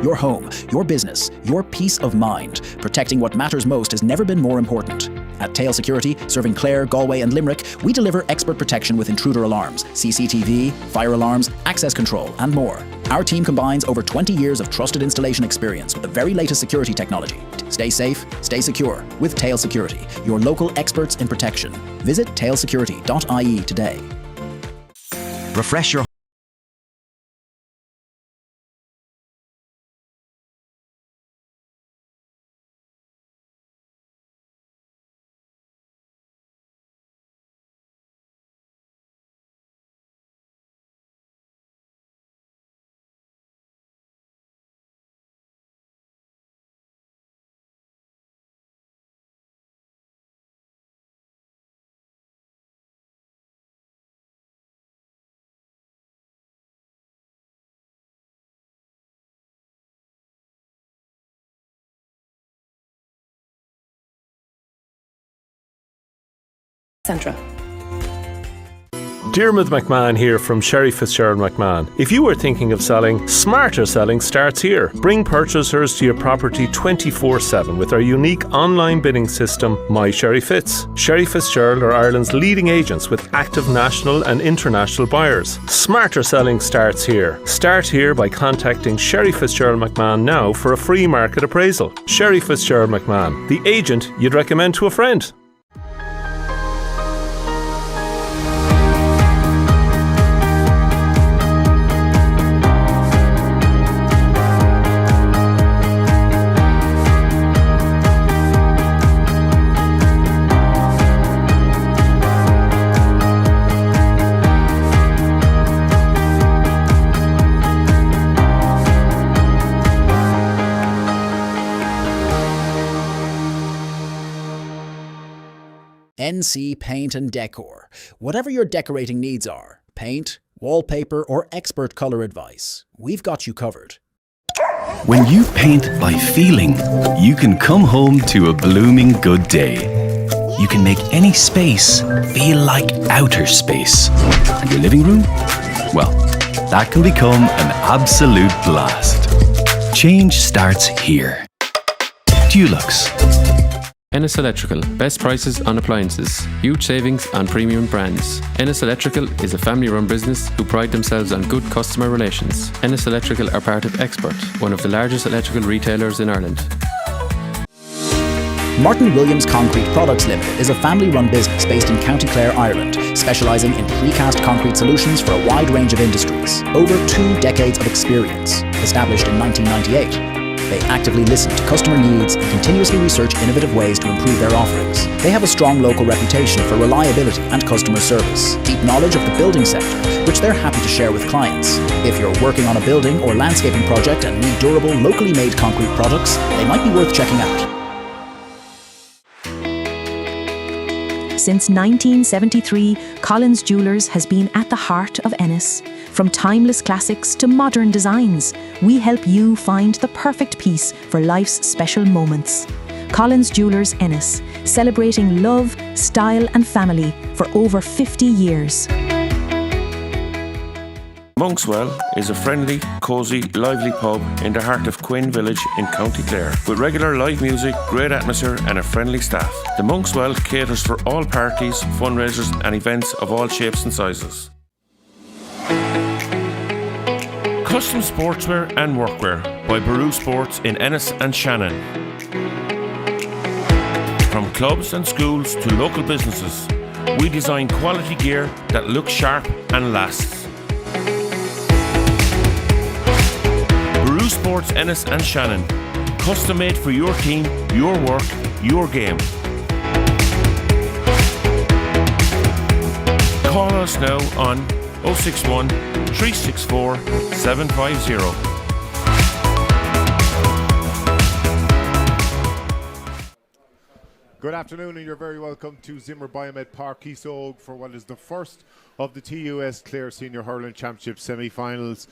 your home, your business, your peace of mind. Protecting what matters most has never been more important. At Tail Security, serving Clare, Galway and Limerick, we deliver expert protection with intruder alarms, CCTV, fire alarms, access control and more. Our team combines over 20 years of trusted installation experience with the very latest security technology. Stay safe, stay secure with Tail Security, your local experts in protection. Visit tailsecurity.ie today. Refresh your Centra. Diarmuid McMahon here from Sherry Fitzgerald McMahon. If you are thinking of selling, smarter selling starts here. Bring purchasers to your property 24/7 with our unique online bidding system, My Sherry Fitz. Sherry Fitzgerald are Ireland's leading agents with active national and international buyers. Smarter selling starts here. Start here by contacting Sherry Fitzgerald McMahon now for a free market appraisal. Sherry Fitzgerald McMahon, the agent you'd recommend to a friend. NC Paint and Decor. Whatever your decorating needs are, paint, wallpaper or expert colour advice, we've got you covered. When you paint by feeling, you can come home to a blooming good day. You can make any space feel like outer space. And your living room? Well, that can become an absolute blast. Change starts here. Dulux. Ennis Electrical, best prices on appliances, huge savings on premium brands. Ennis Electrical is a family-run business who pride themselves on good customer relations. Ennis Electrical are part of Expert, one of the largest electrical retailers in Ireland. Martin Williams Concrete Products Limited is a family-run business based in County Clare, Ireland, specialising in precast concrete solutions for a wide range of industries. Over 2 decades of experience. Established in 1998. They actively listen to customer needs and continuously research innovative ways to improve their offerings. They have a strong local reputation for reliability and customer service, deep knowledge of the building sector, which they're happy to share with clients. If you're working on a building or landscaping project and need durable, locally made concrete products, they might be worth checking out. Since 1973, Collins Jewellers has been at the heart of Ennis. From timeless classics to modern designs, we help you find the perfect piece for life's special moments. Collins Jewellers Ennis, celebrating love, style and family for over 50 years. Monkswell is a friendly, cosy, lively pub in the heart of Quinn Village in County Clare, with regular live music, great atmosphere and a friendly staff. The Monkswell caters for all parties, fundraisers and events of all shapes and sizes. Custom sportswear and workwear by Baru Sports in Ennis and Shannon. From clubs and schools to local businesses, we design quality gear that looks sharp and lasts. Baru Sports Ennis and Shannon, custom made for your team, your work, your game. Call us now on 061 364 750. Good afternoon and you're very welcome to Zimmer Biomed Park Keysog for what is the first of the TUS Clare Senior Hurling Championship semi-finals.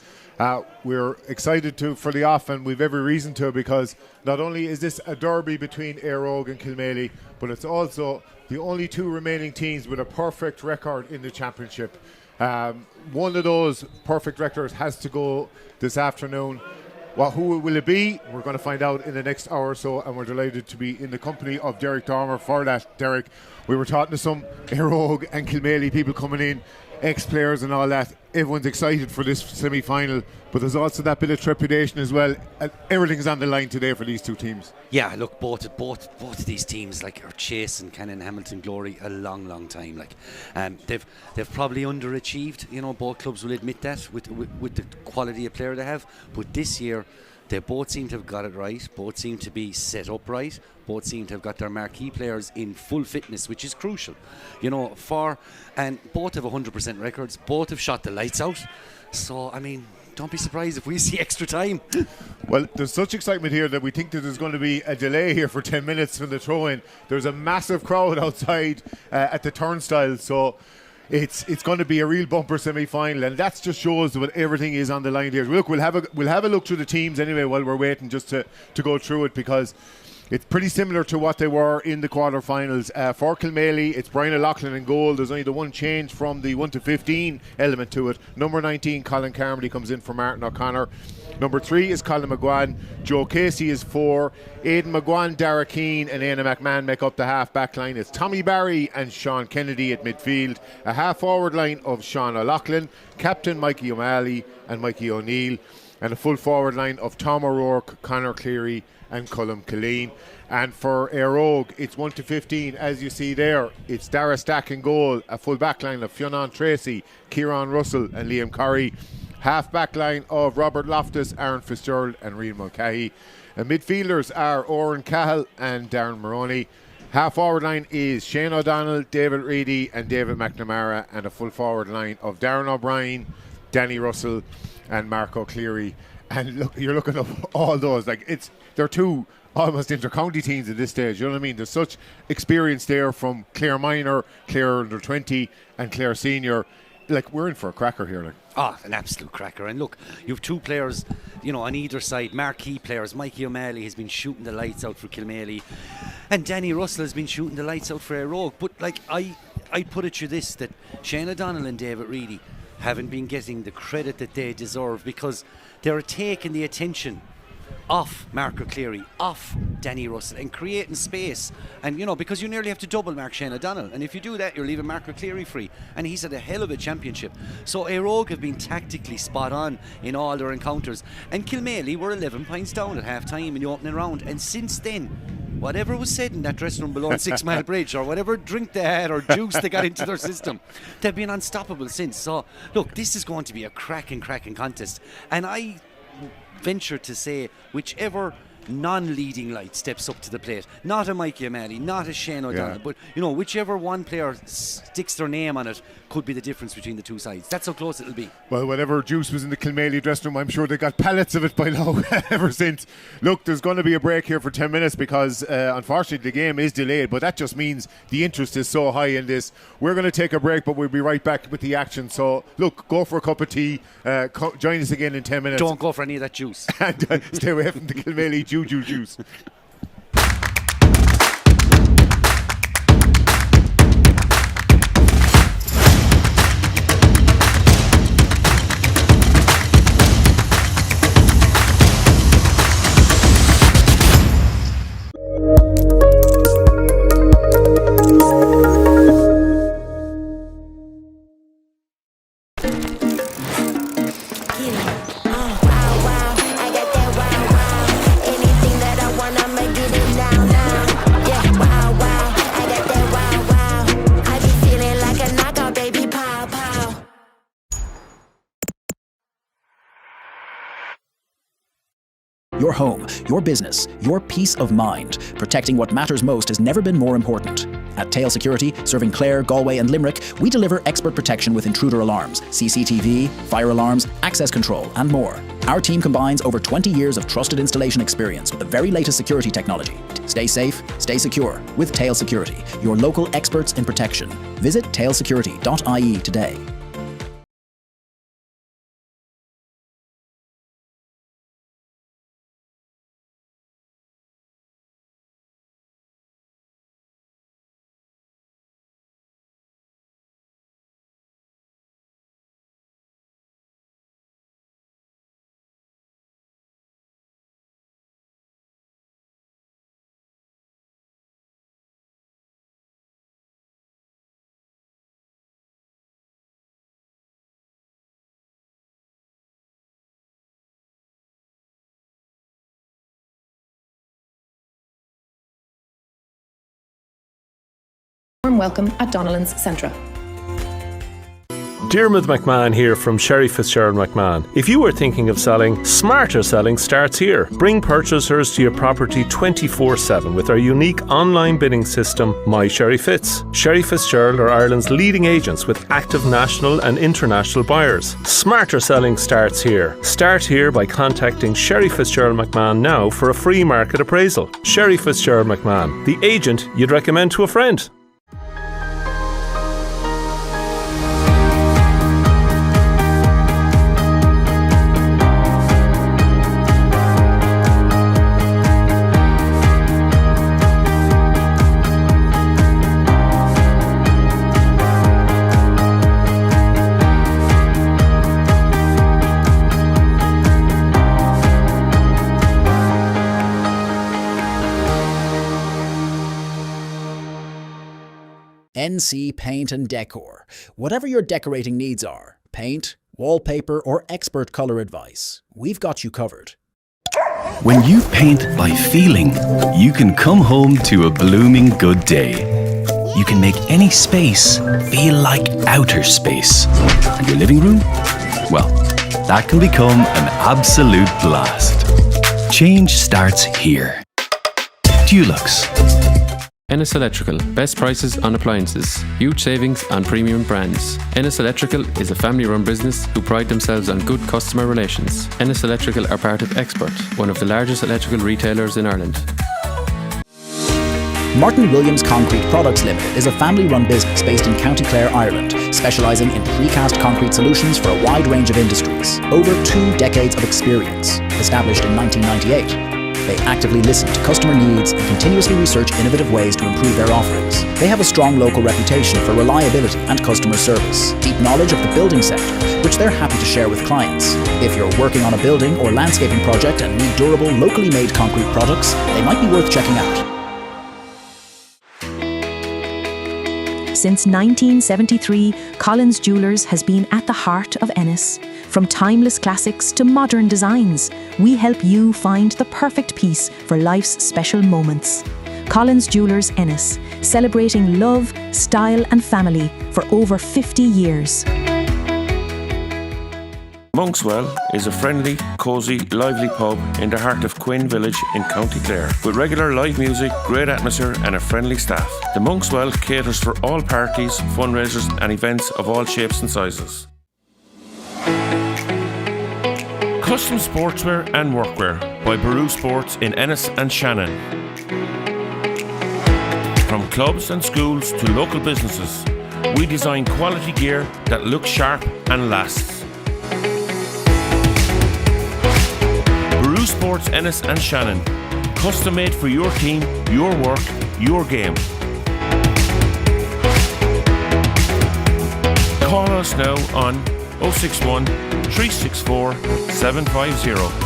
We're excited for the off and we've every reason to, because not only is this a derby between Eire and Kilmaley, but it's also the only 2 remaining teams with a perfect record in the championship. One of those perfect records has to go this afternoon. Who will it be? We're going to find out in the next hour or so, and we're delighted to be in the company of Derek Dormer for that. Derek, we were talking to some Eire and Kilmaley people coming in, ex-players and all that. Everyone's excited for this semi-final, but there's also that bit of trepidation as well. Everything's on the line today for these two teams. Yeah, look, both of these teams are chasing Canon Hamilton glory a long time. They've probably underachieved. Both clubs will admit that with the quality of player they have. But this year, they both seem to have got it right. Both seem to be set up right. Both seem to have got their marquee players in full fitness, which is crucial. And both have 100% records. Both have shot the lights out. So, don't be surprised if we see extra time. Well, there's such excitement here that we think that there's going to be a delay here for 10 minutes from the throw-in. There's a massive crowd outside at the turnstile, so it's going to be a real bumper semi-final, and that just shows that everything is on the line here. Look, we'll have a look through the teams anyway while we're waiting just to go through it, because it's pretty similar to what they were in the quarterfinals. For Kilmaley, it's Brian O'Loughlin in goal. There's only the one change from the 1 to 15 element to it. Number 19, Colin Carmody, comes in for Martin O'Connor. Number 3 is Colin McGuan. Joe Casey is 4. Aidan McGuan, Dara Keane and Éanna McMahon make up the half-back line. It's Tommy Barry and Sean Kennedy at midfield. A half-forward line of Sean O'Loughlin, Captain Mikey O'Malley and Mikey O'Neill, and a full-forward line of Tom O'Rourke, Conor Cleary and Colm Killeen. And for Eire, it's 1 to 15, as you see there. It's Dara Stack in goal, a full back line of Fionn Tracy, Kieran Russell and Liam Curry. Half back line of Robert Loftus, Aaron Fitzgerald and Rian Mulcahy. And midfielders are Oren Cahill and Darren Maroney. Half forward line is Shane O'Donnell, David Reedy and David McNamara, and a full forward line of Darren O'Brien, Danny Russell and Mark O'Cleary. And look, you're looking up all those, they're two almost inter-county teams at this stage, you know what I mean? There's such experience there from Clare Minor, Clare Under 20 and Clare Senior. We're in for a cracker here. An absolute cracker. And look, you have two players, on either side, marquee players. Mikey O'Malley has been shooting the lights out for Kilmaley, and Danny Russell has been shooting the lights out for Eire. But I'd put it to this, that Shane O'Donnell and David Reedy haven't been getting the credit that they deserve, because they're taking the attention off Mark O'Cleary, off Danny Russell, and creating space. And because you nearly have to double mark Shane O'Donnell, and if you do that, you're leaving Mark O'Cleary free, and he's had a hell of a championship. So Eire have been tactically spot on in all their encounters, and Kilmaley were 11 points down at half time in the opening round, and since then, whatever was said in that dressing room below on 6 Mile Bridge, or whatever drink they had or juice they got into their system, they've been unstoppable since. So look, this is going to be a cracking contest, and I venture to say whichever non-leading light steps up to the plate, not a Mikey O'Malley, not a Shane O'Donnell, but whichever one player sticks their name on it could be the difference between the two sides. That's how close it'll be. Well, whatever juice was in the Kilmaley dressing room, I'm sure they got pallets of it by now ever since. Look, there's going to be a break here for 10 minutes because unfortunately the game is delayed, but that just means the interest is so high in this. We're going to take a break, but we'll be right back with the action. So look, go for a cup of tea, join us again in 10 minutes. Don't go for any of that juice. And stay away from the Kilmaley juice. Your home, your business, your peace of mind. Protecting what matters most has never been more important. At Tail Security, serving Clare, Galway and Limerick, we deliver expert protection with intruder alarms, CCTV, fire alarms, access control and more. Our team combines over 20 years of trusted installation experience with the very latest security technology. Stay safe, stay secure with Tail Security, your local experts in protection. Visit tailsecurity.ie today. warm welcome at Donnellan's Centra. Diarmuid McMahon here from Sherry Fitzgerald McMahon. If you are thinking of selling, smarter selling starts here. Bring purchasers to your property 24/7 with our unique online bidding system, My Sherry Fitz. Sherry Fitzgerald are Ireland's leading agents with active national and international buyers. Smarter selling starts here. Start here by contacting Sherry Fitzgerald McMahon now for a free market appraisal. Sherry Fitzgerald McMahon, the agent you'd recommend to a friend. NC Paint and Decor. Whatever your decorating needs are, paint, wallpaper or expert colour advice, we've got you covered. When you paint by feeling, you can come home to a blooming good day. You can make any space feel like outer space. And your living room? Well, that can become an absolute blast. Change starts here. Dulux. Ennis Electrical, best prices on appliances, huge savings on premium brands. Ennis Electrical is a family-run business who pride themselves on good customer relations. Ennis Electrical are part of Expert, one of the largest electrical retailers in Ireland. Martin Williams Concrete Products Limited is a family-run business based in County Clare, Ireland, specialising in precast concrete solutions for a wide range of industries. Over 2 decades of experience. Established in 1998. They actively listen to customer needs and continuously research innovative ways to improve their offerings. They have a strong local reputation for reliability and customer service, deep knowledge of the building sector, which they're happy to share with clients. If you're working on a building or landscaping project and need durable, locally made concrete products, they might be worth checking out. Since 1973, Collins Jewellers has been at the heart of Ennis. From timeless classics to modern designs, we help you find the perfect piece for life's special moments. Collins Jewellers Ennis, celebrating love, style and family for over 50 years. Monkswell is a friendly, cosy, lively pub in the heart of Quinn Village in County Clare. With regular live music, great atmosphere and a friendly staff. The Monkswell caters for all parties, fundraisers and events of all shapes and sizes. Custom sportswear and workwear by Baru Sports in Ennis and Shannon. From clubs and schools to local businesses, we design quality gear that looks sharp and lasts. Baru Sports Ennis and Shannon, custom made for your team, your work, your game. Call us now on 061 364 750.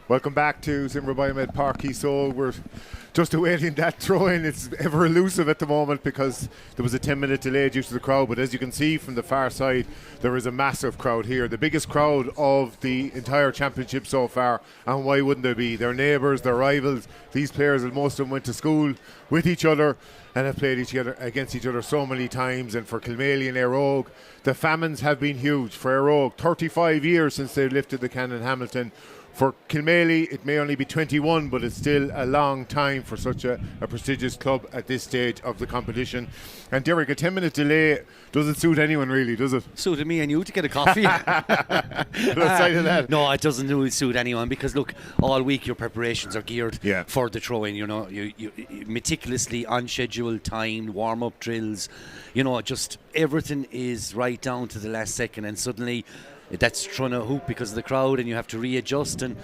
Welcome back to Zimmer Biomed Park Easole. We're just awaiting that throw-in. It's ever elusive at the moment because there was a 10-minute delay due to the crowd, but as you can see from the far side, there is a massive crowd here, the biggest crowd of the entire championship so far, and why wouldn't there be? They're neighbours, they're rivals. These players, most of them went to school with each other and have played against each other so many times. And for Kilmaley and Eire, the famines have been huge. For Eire, 35 years since they lifted the can in Hamilton. For Kilmaley, it may only be 21, but it's still a long time for such a prestigious club at this stage of the competition. And Derek, a 10-minute delay doesn't suit anyone really, does it? Suited me and you to get a coffee. No, it doesn't really suit anyone because, look, all week your preparations are geared for the throw-in. You know, you meticulously on schedule, timed, warm-up drills. You know, just everything is right down to the last second, and suddenly that's trying to hoop because of the crowd, and you have to readjust. And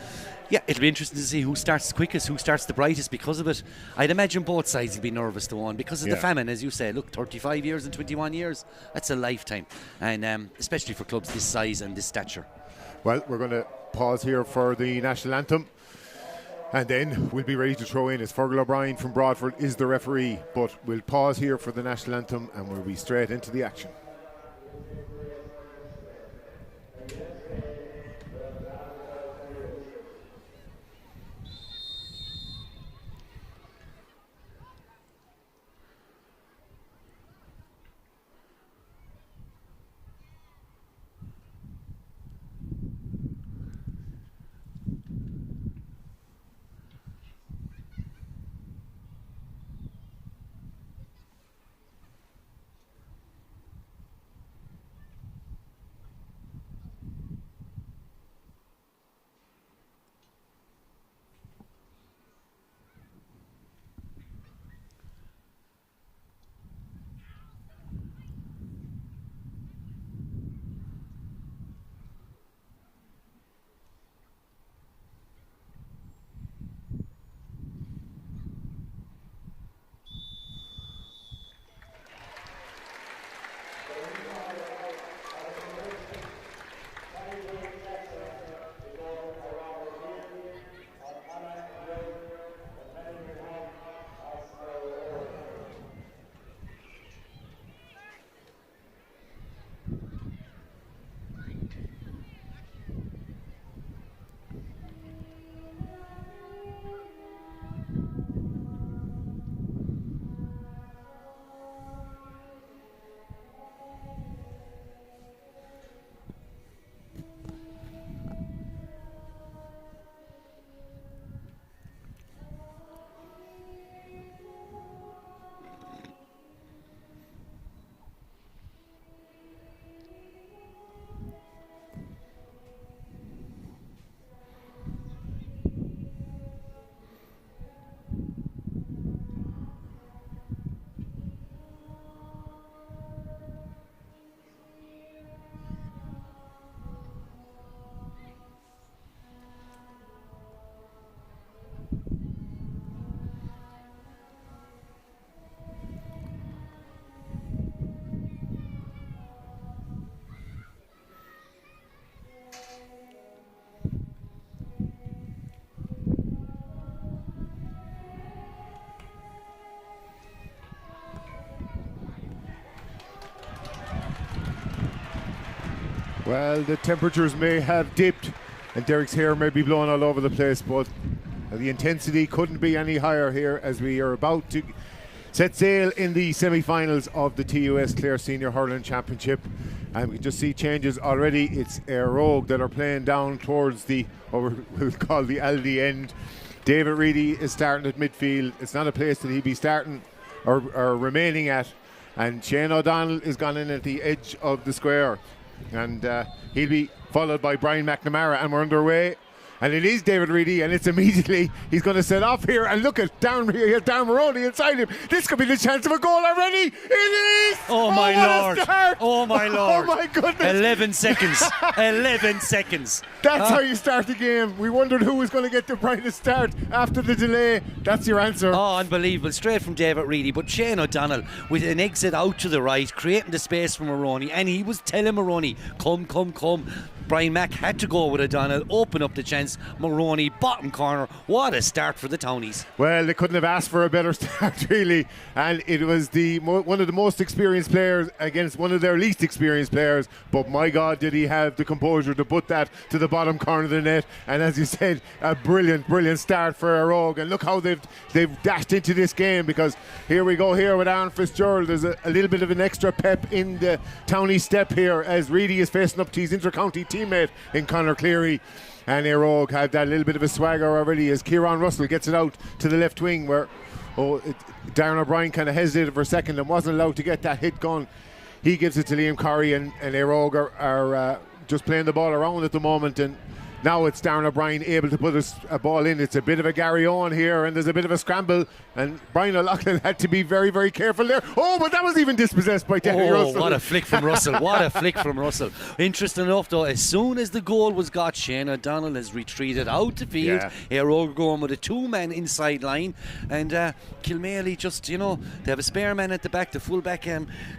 yeah, it'll be interesting to see who starts quickest, who starts the brightest because of it. I'd imagine both sides will be nervous to one because of the famine, as you say. Look, 35 years and 21 years, that's a lifetime, and especially for clubs this size and this stature. Well, we're going to pause here for the national anthem, and then we'll be ready to throw in as Fergal O'Brien from Broadford is the referee. But we'll pause here for the national anthem and we'll be straight into the action. Well, the temperatures may have dipped and Derek's hair may be blowing all over the place, but the intensity couldn't be any higher here as we are about to set sail in the semi-finals of the TUS Clare Senior Hurling Championship. And we can just see changes already. It's Eire that are playing down towards the, what we'll call the Aldi end. David Reedy is starting at midfield. It's not a place that he'd be starting or remaining at. And Shane O'Donnell is gone in at the edge of the square. And he'll be followed by Brian McNamara, and we're underway. And it is David Reedy, and it's immediately he's going to set off here. And look at down here, down Maroney inside him. This could be the chance of a goal already. It is! Oh my lord! Oh my lord! Oh my goodness! 11 seconds. 11 seconds. That's how you start the game. We wondered who was going to get the brightest start after the delay. That's your answer. Oh, unbelievable! Straight from David Reedy, but Shane O'Donnell with an exit out to the right, creating the space for Maroney, and he was telling Maroney, "Come, come, come." Brian Mack had to go with O'Donnell, open up the chance. Maroney, bottom corner. What a start for the Townies. Well, they couldn't have asked for a better start, really. And it was one of the most experienced players against one of their least experienced players. But my God, did he have the composure to put that to the bottom corner of the net. And as you said, a brilliant, brilliant start for Eire. And look how they've dashed into this game, because here we go here with Aaron Fitzgerald. There's a little bit of an extra pep in the Townie step here as Reedy is facing up to his inter-county teammate in Conor Cleary. And Eire have that little bit of a swagger already as Kieran Russell gets it out to the left wing, where Darren O'Brien kind of hesitated for a second and wasn't allowed to get that hit gone. He gives it to Liam Corrie, and Eire are just playing the ball around at the moment. And now it's Darren O'Brien able to put a ball in. It's a bit of a Gary Owen here, and there's a bit of a scramble, and Brian O'Loughlin had to be very, very careful there. Oh, but that was even dispossessed by Danny Russell. What a flick from Russell. What a flick from Russell. Interesting enough, though, as soon as the goal was got, Shane O'Donnell has retreated out the field. Eire going with a two-man inside line, and Kilmaley just, they have a spare man at the back. The full-back,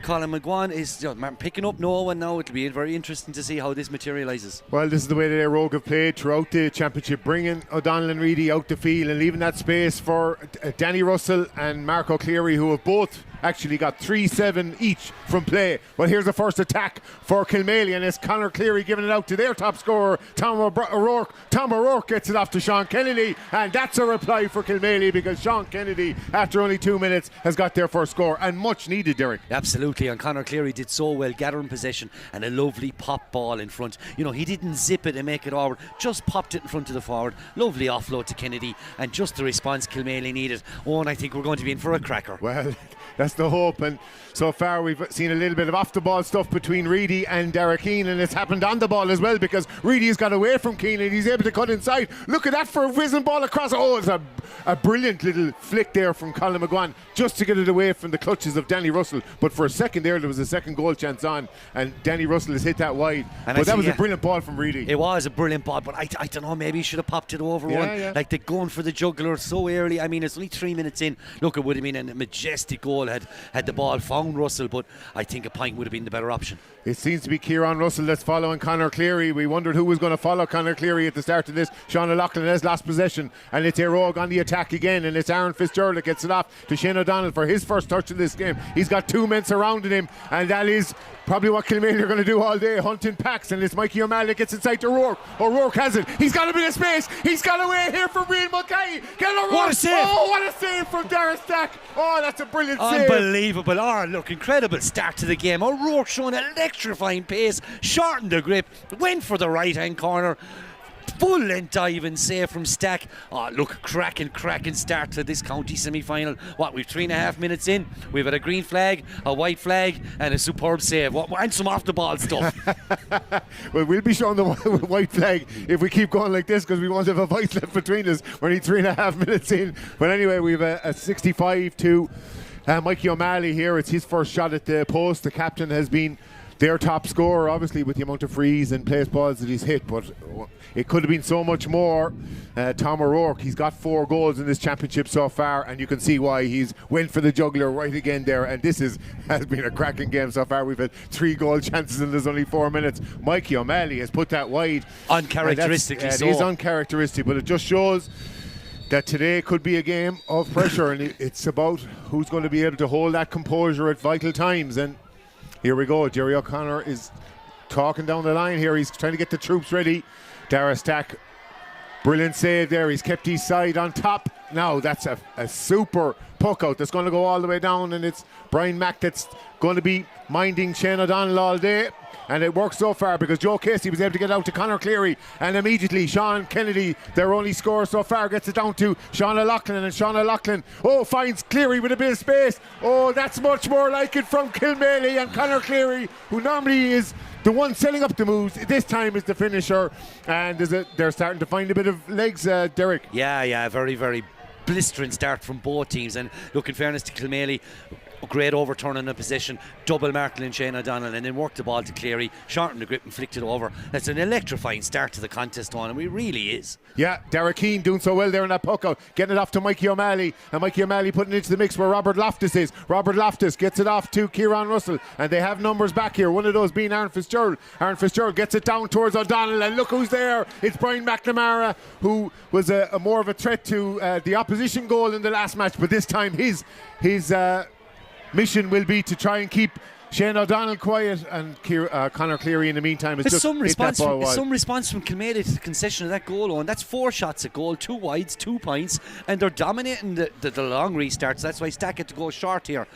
Colin McGuan, is picking up no one now. It'll be very interesting to see how this materialises. Well, this is the way that Eire have played throughout the championship, bringing O'Donnell and Reedy out the field and leaving that space for Danny Russell and Marco Cleary, who have both actually got 3-7 each from play. Well, here's the first attack for Kilmaley, and it's Conor Cleary giving it out to their top scorer, Tom O'Rourke. Tom O'Rourke gets it off to Sean Kennedy, and that's a reply for Kilmaley, because Sean Kennedy, after only 2 minutes, has got their first score, and much needed, Derek. Absolutely, and Conor Cleary did so well, gathering possession and a lovely pop ball in front. He didn't zip it and make it over, just popped it in front of the forward. Lovely offload to Kennedy, and just the response Kilmaley needed. And I think we're going to be in for a cracker. Well, that's the hope, and so far we've seen a little bit of off the ball stuff between Reedy and Derek Keane, and it's happened on the ball as well, because Reedy has got away from Keane and he's able to cut inside. Look at that for a whizzing ball across. Oh, it's a brilliant little flick there from Colin McGuan just to get it away from the clutches of Danny Russell. But for a second there was a second goal chance on, and Danny Russell has hit that wide. But that was a brilliant ball from Reedy. It was a brilliant ball, but I don't know, maybe he should have popped it over one. Like, they're going for the juggler so early. I mean, it's only 3 minutes in. Look, it would have been a majestic goal had the ball found Russell, but I think a point would have been the better option. It seems to be Kieran Russell that's following Conor Cleary. We wondered who was going to follow Conor Cleary at the start of this. Sean O'Loughlin has lost possession, and it's Eire on the attack again, and it's Aaron Fitzgerald that gets it off to Shane O'Donnell for his first touch in this game. He's got 2 men surrounding him, and that is probably what Kilmaley are going to do all day, hunting packs, and it's Mikey O'Malley that gets inside to O'Rourke. O'Rourke has it. He's got a bit of space. He's got away here from Rian Mulcahy. Get O'Rourke. What a save. Oh, what a save from Darren Stack. Oh, that's a brilliant save. Unbelievable. Oh, look, incredible start to the game. O'Rourke showing electrifying pace, shortened the grip, went for the right-hand corner. Full length dive and save from Stack. Oh, look, cracking start to this county semi-final. We've 3.5 minutes in. We've had a green flag, a white flag, and a superb save. And some off the ball stuff. Well, we'll be showing the white flag if we keep going like this, because we won't have a vice left between us. We're only 3.5 minutes in. But anyway, we've a 65 to Mikey O'Malley here. It's his first shot at the post. The captain has been their top scorer, obviously, with the amount of frees and place balls that he's hit, but it could have been so much more. Tom O'Rourke, he's got 4 goals in this championship so far, and you can see why he's went for the juggler right again there, and this has been a cracking game so far. We've had 3 goal chances and there's only 4 minutes. Mikey O'Malley has put that wide. Uncharacteristically so. It is uncharacteristic, but it just shows that today could be a game of pressure, and it's about who's going to be able to hold that composure at vital times. And here we go. Jerry O'Connor is talking down the line here. He's trying to get the troops ready. Dara Stack, brilliant save there. He's kept his side on top. Now that's a super puck out that's going to go all the way down, and it's Brian Mack that's going to be minding Shane O'Donnell all day. And it works so far, because Joe Casey was able to get out to Conor Cleary, and immediately Sean Kennedy, their only scorer so far, gets it down to Sean O'Loughlin, and Sean O'Loughlin finds Cleary with a bit of space. Oh, that's much more like it from Kilmaley, and Conor Cleary, who normally is the one setting up the moves, this time is the finisher, and they're starting to find a bit of legs, Derek. Yeah, very, very blistering start from both teams. And look, in fairness to Kilmaley, great overturn in the position, double marking Shane O'Donnell, and then worked the ball to Cleary, shortened the grip and flicked it over. That's an electrifying start to the contest, on, and it really is. Yeah, Derek Keane doing so well there in that puck out, getting it off to Mikey O'Malley, and Mikey O'Malley putting it into the mix where Robert Loftus is. Robert Loftus gets it off to Kieran Russell, and they have numbers back here, one of those being Aaron Fitzgerald. Aaron Fitzgerald gets it down towards O'Donnell, and look who's there. It's Brian McNamara, who was a more of a threat to the opposition goal in the last match, but this time his mission will be to try and keep Shane O'Donnell quiet, and Conor Cleary in the meantime has just some hit that response ball from, wide. some response from Kilmaley to the concession of that goal, and that's 4 shots at goal, 2 wides, 2 points, and they're dominating the long restarts. That's why Stack had to go short here.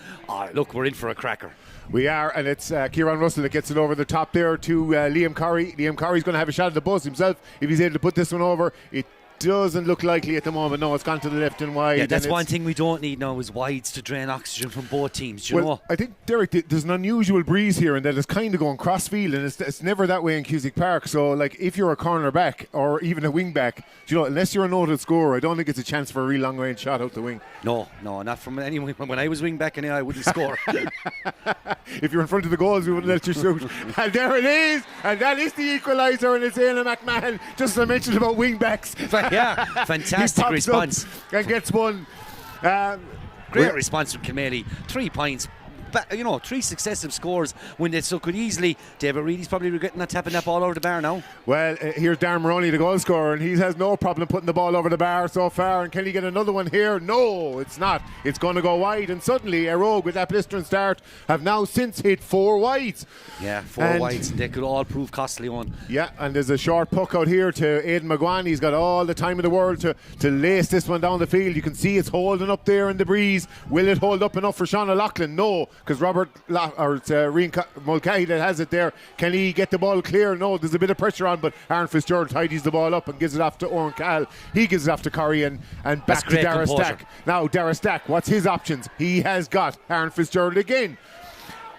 Look, we're in for a cracker. We are, and it's Kieran Russell that gets it over the top there to Liam Curry. Liam Curry's going to have a shot at the buzz himself if he's able to put this one over. It doesn't look likely at the moment. No, it's gone to the left and wide. Yeah, that's one thing we don't need now is wides to drain oxygen from both teams. Do you know? I think, Derek, there's an unusual breeze here, and that it's kind of going cross-field, and it's never that way in Cusick Park. So, like, if you're a corner back or even a wing back, you know, unless you're a noted scorer, I don't think it's a chance for a real long-range shot out the wing. No, not from anyone. When I was wing back, I wouldn't score. If you're in front of the goals, we wouldn't let you shoot. And there it is, and that is the equaliser, and it's Aidan McMahon. Just as I mentioned about wing backs. Yeah, fantastic response. And gets one. Great response from Kilmaley. 3 points. 3 successive scores when they so could easily. David Reedy's probably regretting not tapping that ball over the bar now. Well, here's Darren Maroney, the goal scorer, and he has no problem putting the ball over the bar so far. And can he get another one here? No, it's not. It's going to go wide, and suddenly Eire, with that blistering start, have now since hit 4 wides. Yeah, 4 wides, and they could all prove costly on. Yeah, and there's a short puck out here to Aidan McGuane. He's got all the time in the world to lace this one down the field. You can see it's holding up there in the breeze. Will it hold up enough for Sean O'Loughlin? No, because it's Rian Mulcahy that has it there. Can he get the ball clear? No, there's a bit of pressure on, but Aaron Fitzgerald tidies the ball up and gives it off to Oren Cahill. He gives it off to Curry and back to Dara Stack. Now Dara Stack, what's his options? He has got Aaron Fitzgerald again.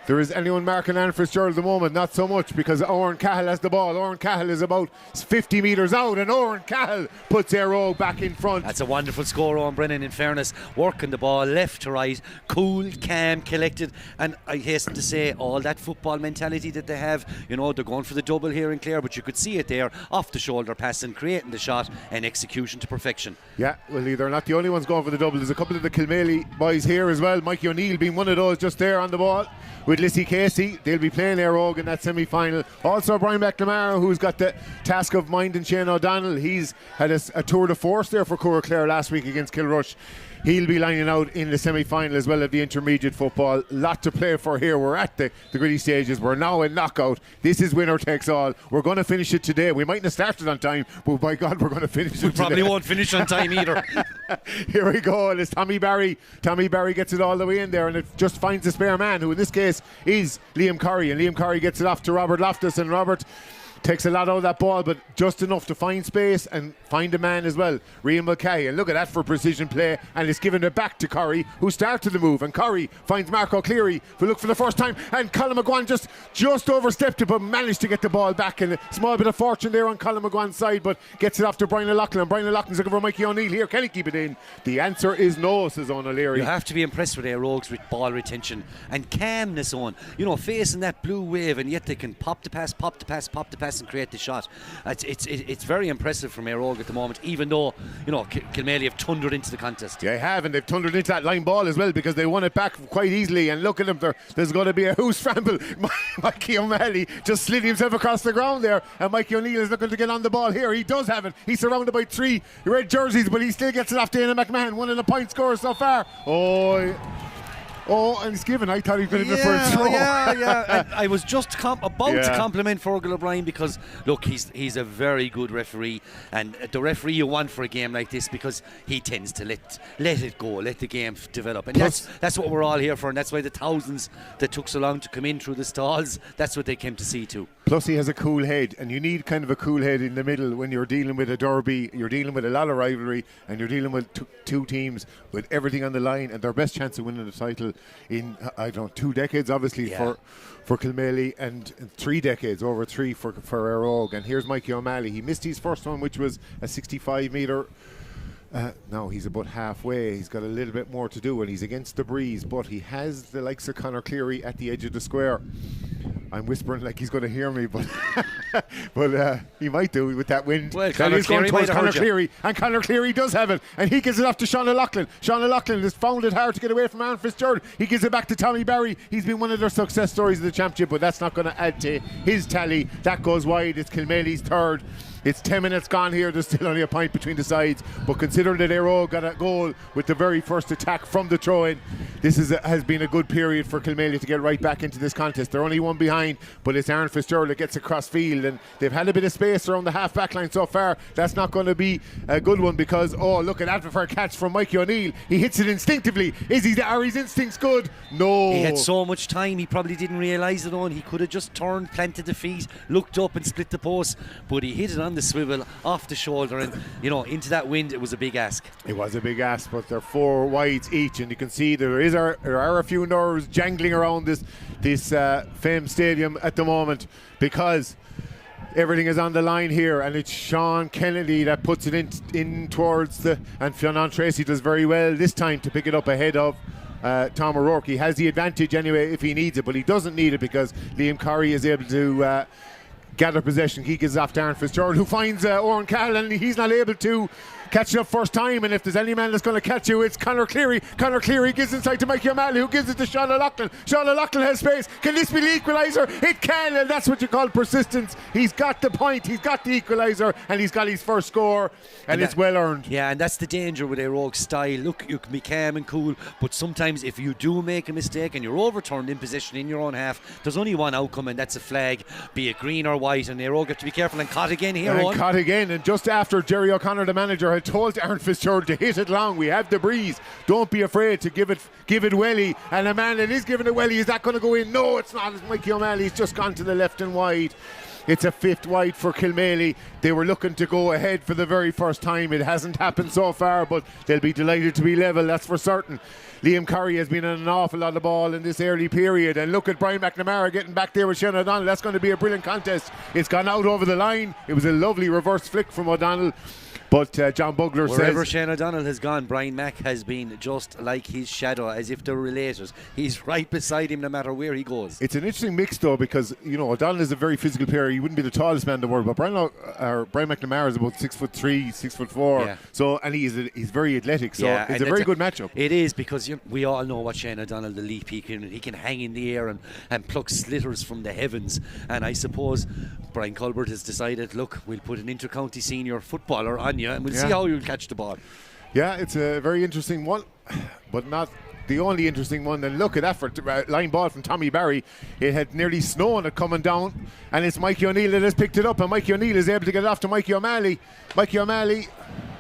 There is anyone marking Aaron Fitzgerald at the moment? Not so much, because Oren Cahill has the ball. Oren Cahill is about 50 metres out, and Oren Cahill puts Eire back in front. That's a wonderful score, Owen Brennan, in fairness. Working the ball left to right, cool, calm, collected, and I hasten to say all that football mentality that they have. You know, they're going for the double here in Clare, but you could see it there, off the shoulder passing, creating the shot, and execution to perfection. Yeah, well, they're not the only ones going for the double. There's a couple of the Kilmaley boys here as well. Mikey O'Neill being one of those just there on the ball with Lissy Casey. They'll be playing Eire in that semi-final. Also Brian McNamara, who's got the task of minding Shane O'Donnell. He's had a tour de force there for Cora Clare last week against Kilrush. He'll be lining out in the semi-final as well of the intermediate football. Lot to play for here. We're at the gritty stages. We're now in knockout. This is winner takes all. We're going to finish it today. We mightn't have started on time, but by God, we're going to finish it today. We probably won't finish on time either. Here we go. And it's Tommy Barry. Tommy Barry gets it all the way in there, and it just finds the spare man, who in this case is Liam Curry. And Liam Curry gets it off to Robert Loftus, and Robert takes a lot out of that ball, but just enough to find space and find a man as well. Rian Mulcahy, and look at that for precision play, and it's given it back to Curry, who started the move, and Curry finds Marco Cleary, who looked for the first time, and Colin McGuane just overstepped it, but managed to get the ball back, and a small bit of fortune there on Colin McGuane's side, but gets it off to Brian O'Loughlin, and Brian O'Loughlin's looking for Mikey O'Neill here. Can he keep it in? The answer is no, says Owen O'Leary. You have to be impressed with their rogues with ball retention and calmness on. You know, facing that blue wave, and yet they can pop the pass, and create the shot. It's very impressive from Eire at the moment, even though, you know, Kilmaley have thundered into the contest. Yeah, they have, and they've thundered into that line ball as well, because they won it back quite easily. And look at them, there's going to be a hoose scramble. Mikey O'Malley just slid himself across the ground there, and Mikey O'Neill is looking to get on the ball here. He does have it. He's surrounded by 3 red jerseys, but he still gets it off to Aidan McMahon, one of the point scorers so far. Oh, and he's given. I thought he was going to go for a throw. Yeah. And I was just about to compliment Fergal O'Brien, because look, he's a very good referee, and the referee you want for a game like this, because he tends to let it go, let the game develop, and that's what we're all here for, and that's why the thousands that took so long to come in through the stalls, that's what they came to see too. Plus he has a cool head, and you need kind of a cool head in the middle when you're dealing with a derby. You're dealing with a lot of rivalry, and you're dealing with two teams with everything on the line, and their best chance of winning the title in 2 decades obviously for Kilmaley, and 3 decades, over 3 for Eire. And here's Mikey O'Malley. He missed his first one, which was a 65 metre No, he's about halfway. He's got a little bit more to do, and he's against the breeze, but he has the likes of Conor Cleary at the edge of the square. I'm whispering like he's going to hear me, but he might do with that wind. Well, that is going towards Conor Cleary, and Conor Cleary does have it, and he gives it off to Sean O'Loughlin. Sean O'Loughlin has found it hard to get away from Aaron Fitzgerald. He gives it back to Tommy Barry. He's been one of their success stories of the championship, but that's not going to add to his tally. That goes wide. It's Kilmaley's third. It's 10 minutes gone here. There's still only a point between the sides. But considering that Eire got a goal with the very first attack from the throw-in, this has been a good period for Kilmaley to get right back into this contest. They're only one behind, but it's Aaron Fitzgerald that gets across field, and they've had a bit of space around the half-back line so far. That's not going to be a good one because, look at that for a catch from Mikey O'Neill. He hits it instinctively. Are his instincts good? No. He had so much time, he probably didn't realise it on. He could have just turned, planted the feet, looked up and split the post, but he hit it on the swivel, off the shoulder, and into that wind. It was a big ask. It was a big ask, but they're 4 wides each, and you can see there are a few nerves jangling around this famed stadium at the moment because everything is on the line here, and it's Sean Kennedy that puts it in towards and Fionn Tracy does very well this time to pick it up ahead of Tom O'Rourke. He has the advantage anyway if he needs it, but he doesn't need it because Liam Corrie is able to gather possession. He gives off to Aaron Fitzgerald, who finds Oren Carroll, and he's not able to catch it up first time. And if there's any man that's going to catch you, it's Conor Cleary. Conor Cleary gives inside to Mikey O'Malley, who gives it to Sean O'Loughlin. Sean O'Loughlin has space. Can this be the equaliser? It can, and that's what you call persistence. He's got the point, he's got the equaliser, and he's got his first score, and it's well earned. Yeah, and that's the danger with Eire's style. Look, you can be calm and cool, but sometimes if you do make a mistake and you're overturned in position in your own half, there's only one outcome, and that's a flag, be it green or white, and Eire got to be careful and caught again here. And caught again, and just after Jerry O'Connor, the manager, had told Aaron Fitzgerald to hit it long. We have the breeze. Don't be afraid to give it welly. And a man that is giving it welly, is that going to go in? No, it's not. It's Mikey O'Malley's just gone to the left and wide. It's a 5th wide for Kilmaley. They were looking to go ahead for the very first time. It hasn't happened so far, but they'll be delighted to be level, that's for certain. Liam Corrie has been on an awful lot of ball in this early period, and look at Brian McNamara getting back there with Shane O'Donnell. That's going to be a brilliant contest. It's gone out over the line. It was a lovely reverse flick from O'Donnell. But John Bugler says wherever Shane O'Donnell has gone, Brian Mack has been just like his shadow, as if they're related. He's right beside him no matter where he goes. It's an interesting mix though, because O'Donnell is a very physical player. He wouldn't be the tallest man in the world, but Brian McNamara is about 6'3", 6'4". Yeah. So, and he's very athletic. So it's a very good matchup. It is, because we all know what Shane O'Donnell, the leap, he can hang in the air and pluck slitters from the heavens. And I suppose Brian Colbert has decided, look, we'll put an inter-county senior footballer on you, and we'll see how you'll catch the ball. Yeah, it's a very interesting one, but not the only interesting one. And look at that for line ball from Tommy Barry. It had nearly snowed it coming down, and it's Mikey O'Neill that has picked it up, and Mikey O'Neill is able to get it off to Mikey O'Malley. Mikey O'Malley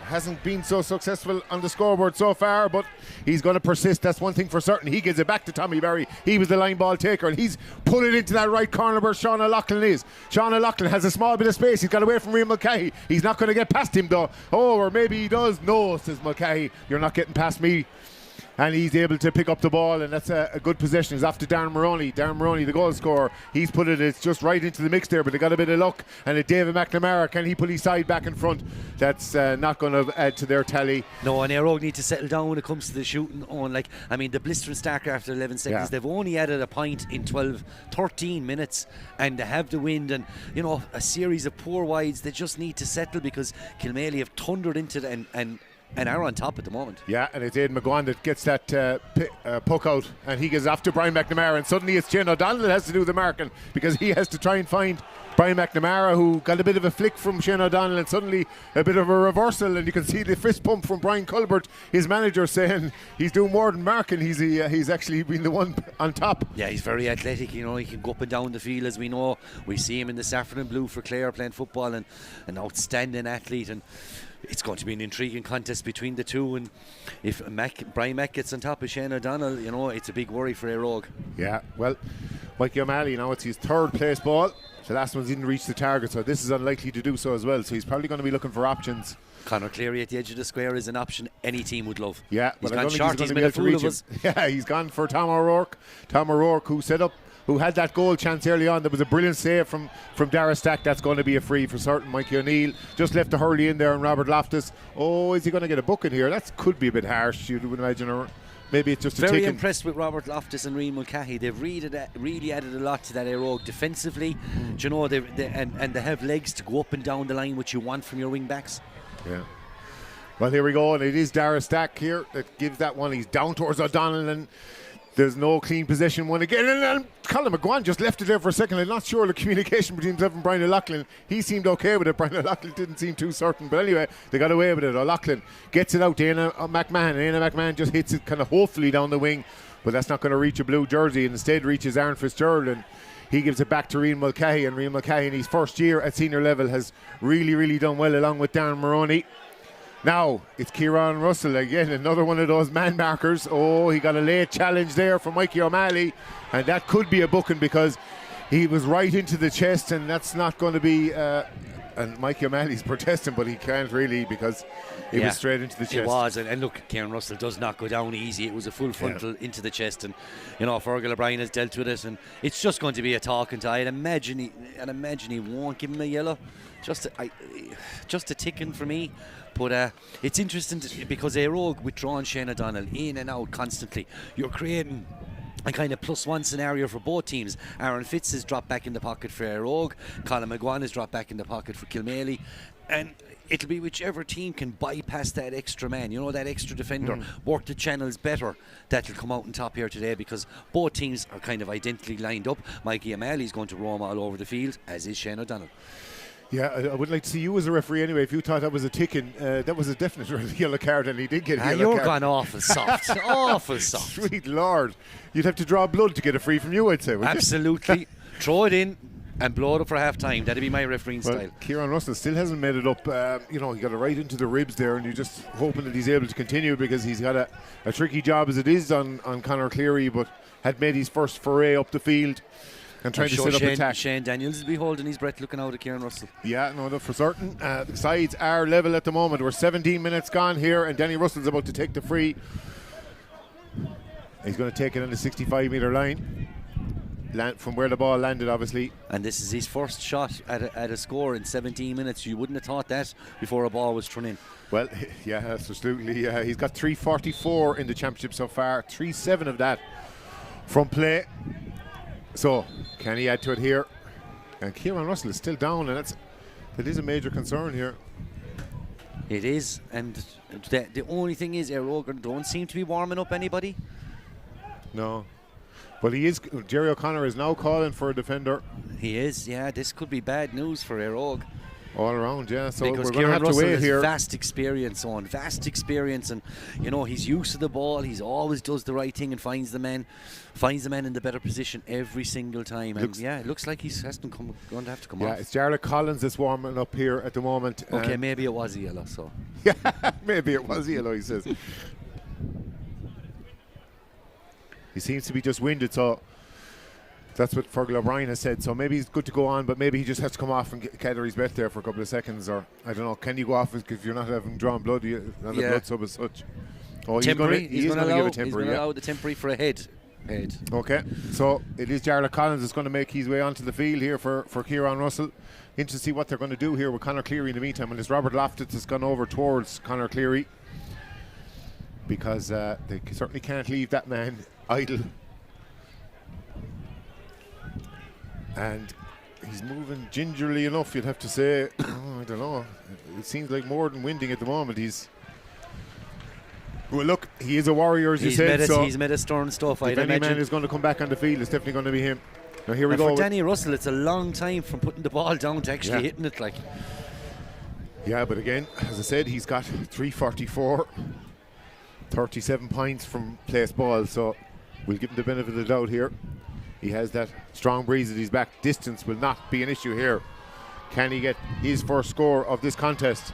hasn't been so successful on the scoreboard so far, but he's going to persist. That's one thing for certain. He gives it back to Tommy Barry. He was the line ball taker, and he's put it into that right corner where Sean O'Loughlin is. Sean O'Loughlin has a small bit of space. He's got away from Rian Mulcahy. He's not going to get past him though. Or maybe he does. No, says Mulcahy, you're not getting past me. And he's able to pick up the ball, and that's a good possession. He's off to Darren Maroney. Darren Maroney, the goal scorer. He's put it's just right into the mix there, but they got a bit of luck. And David McNamara, can he put his side back in front? That's not going to add to their tally. No, and Eire need to settle down when it comes to the shooting on. The blistering start after 11 seconds. Yeah. They've only added a point in 13 minutes, and they have the wind, and a series of poor wides. They just need to settle, because Kilmaley have thundered into it and are on top at the moment. Yeah, and it's Aidan McGuan that gets that puck out, and he gets after Brian McNamara, and suddenly it's Shane O'Donnell that has to do the marking, because he has to try and find Brian McNamara, who got a bit of a flick from Shane O'Donnell, and suddenly a bit of a reversal, and you can see the fist pump from Brian Colbert, his manager, saying he's doing more than marking. He's actually been the one on top. Yeah, he's very athletic. He can go up and down the field, as we know. We see him in the saffron and blue for Clare playing football, and an outstanding athlete, and it's going to be an intriguing contest between the two, and if Brian Mack gets on top of Shane O'Donnell, it's a big worry for Eire. Yeah, well, Mikey O'Malley, it's his 3rd place ball. The last one didn't reach the target, so this is unlikely to do so as well, so he's probably going to be looking for options. Conor Cleary at the edge of the square is an option any team would love. Yeah, he's but I gone don't short, think he's been a fool of us. Yeah, he's gone for Tom O'Rourke. Tom O'Rourke, who set up who had that goal chance early on. There was a brilliant save from Dara Stack. That's going to be a free for certain. Mikey O'Neill just left to Hurley in there, and Robert Loftus. Oh, is he going to get a booking here? That could be a bit harsh, you would imagine, or maybe it's just a very ticket. impressed with Robert Loftus and Rian Mulcahy. They've really added a lot to that Eire defensively. Do you know, they have legs to go up and down the line, which you want from your wing backs. Yeah. Well, here we go, and it is Dara Stack here that gives that one. He's down towards O'Donnell, and there's no clean possession one again. And Colin McGuan just left it there for a second. I'm not sure the communication between himself and Brian O'Loughlin. He seemed okay with it. Brian O'Loughlin didn't seem too certain. But anyway, they got away with it. O'Loughlin gets it out to Éanna McMahon. Éanna McMahon just hits it kind of hopefully down the wing. But that's not going to reach a blue jersey. And instead reaches Aaron Fitzgerald. And he gives it back to Rian Mulcahy. And Rian Mulcahy in his first year at senior level has really done well along with Darren Maroney. Now, it's Kieran Russell again, another one of those man markers. Oh, he got a late challenge there from Mikey O'Malley, and that could be a booking because he was right into the chest, and that's not going to be... and Mikey O'Malley's protesting, but he can't really because it was straight into the chest. It was, and look, Kieran Russell does not go down easy. It was a full frontal into the chest, and you know, Fergal O'Brien has dealt with it, and it's just going to be a talking to. I'd imagine he won't give him a yellow, just a ticking for me. But it's interesting because Eire withdrawn Shane O'Donnell in and out constantly. You're creating a kind of +1 scenario for both teams. Aaron Fitz has dropped back in the pocket for Eire. Colin McGuan has dropped back in the pocket for Kilmaley. And it'll be whichever team can bypass that extra man, you know, that extra defender, work the channels better, that'll come out on top here today, because both teams are kind of identically lined up. Mikey O'Malley's going to roam all over the field, as is Shane O'Donnell. Yeah, I would like to see you as a referee anyway. If you thought that was a ticking, that was a definite yellow card, and he did get a yellow card. You're gone awful soft. Awful soft. Sweet Lord. You'd have to draw blood to get a free from you, I'd say. Absolutely. Throw it in and blow it up for half time. That'd be my refereeing style. Kieran Russell still hasn't made it up. You know, he got it right into the ribs there, and you're just hoping that he's able to continue, because he's got a tricky job as it is on Conor Cleary, but had made his first foray up the field and trying to set up attack. Shane Daniels will be holding his breath looking out at Kieran Russell. Yeah, no, for certain. The sides are level at the moment. We're 17 minutes gone here, and Danny Russell's about to take the free. He's going to take it on the 65-metre line, from where the ball landed, obviously. And this is his first shot at a score in 17 minutes. You wouldn't have thought that before a ball was thrown in. Well, yeah, absolutely. He's got 344 in the championship so far, 3-7 of that from play. So, can he add to it here? And Kieran Russell is still down, and that is a major concern here. It is, and the only thing is, Eire don't seem to be warming up anybody. No. But Jerry O'Connor is now calling for a defender. He is, yeah. This could be bad news for Eire. All around, yeah. So because we're going to have to wait here. Vast experience, and you know, he's used to the ball. He's always does the right thing and finds the man in the better position every single time. And it looks like he's going to have to come off. Yeah, it's Jarlath Collins that's warming up here at the moment. Okay, maybe it was a yellow. So yeah, maybe it was a yellow. He says he seems to be just winded, so. That's what Fergal O'Brien has said. So maybe he's good to go on, but maybe he just has to come off and gather his breath there for a couple of seconds, or I don't know. Can you go off if you're not having drawn blood on the blood sub as such? Oh, temporary. He's going to give a temporary. He's going to allow the temporary for a head. Okay, so it is Jarlath Collins that's going to make his way onto the field here for Kieran Russell. Interesting to see what they're going to do here with Conor Cleary in the meantime. And it's Robert Loftus has gone over towards Conor Cleary, because they certainly can't leave that man idle. And he's moving gingerly enough, you'd have to say. I don't know. It seems like more than winding at the moment. Well, look, he is a warrior, as you said. He's made a stern stuff. If any man is going to come back on the field, it's definitely going to be him. Now here we go. For Danny Russell, it's a long time from putting the ball down to actually hitting it. Yeah, but again, as I said, he's got 344, 37 points from placed balls. So we'll give him the benefit of the doubt here. He has that strong breeze at his back. Distance will not be an issue here. Can he get his first score of this contest?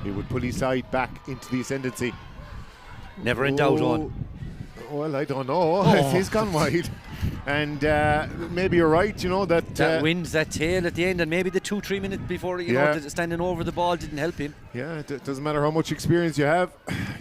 He would put his side back into the ascendancy. Never in doubt on. Well, I don't know. He's gone wide. And maybe you're right, you know, that wind, that tail at the end, and maybe the 2-3 minutes before, you know, standing over the ball didn't help him. Yeah, it doesn't matter how much experience you have.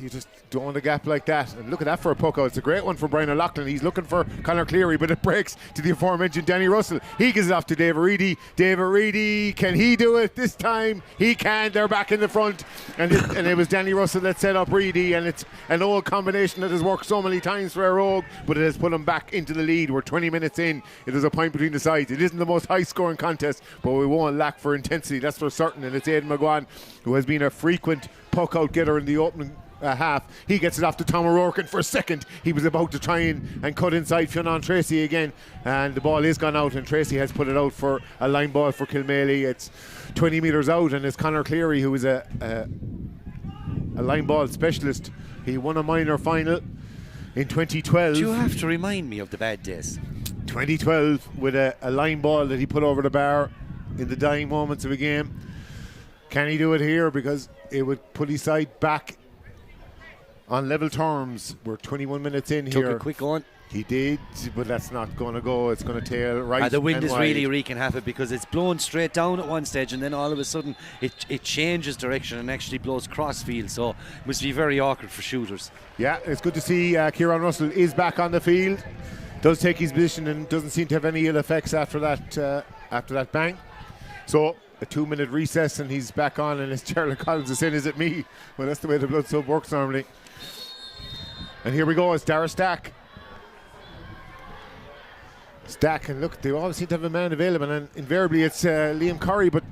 you just don't want a gap like that. And look at that for a puck out. It's a great one for Brian O'Loughlin. He's looking for Conor Cleary, but it breaks to the aforementioned Danny Russell. He gives it off to David Reedy. David Reedy, can he do it this time? He can. They're back in the front. And it was Danny Russell that set up Reedy, and it's an old combination that has worked so many times for Eire, but it has put him back into the lead. We're 20 minutes in. It is a point between the sides. It isn't the most high-scoring contest, but we won't lack for intensity, that's for certain. And it's Aidan McGuan, who has been a frequent puck-out getter in the opening half. He gets it off to Tom O'Rourke, and for a second he was about to try and cut inside Fionn Tracy again, and the ball is gone out, and Tracy has put it out for a line ball for Kilmaley. It's 20 metres out, and it's Conor Cleary, who is a line ball specialist. He won a minor final in 2012. Do you have to remind me of the bad days? 2012 with a line ball that he put over the bar in the dying moments of a game. Can he do it here? Because it would put his side back on level terms. We're 21 minutes in here. Took a quick on. He did, but that's not going to go. It's going to tail right. The wind and is wide. really wreaking havoc, because it's blown straight down at one stage, and then all of a sudden it changes direction and actually blows crossfield. So it must be very awkward for shooters. Yeah, it's good to see Kieran Russell is back on the field. Does take his position and doesn't seem to have any ill effects after that bang. So a 2-minute recess, and he's back on, and it's Charlie Collins is saying, "Is it me?" Well, that's the way the blood sub works normally. And here we go, it's Dara Stack. Stack, and look, they always seem to have a man available, and invariably it's Liam Curry, but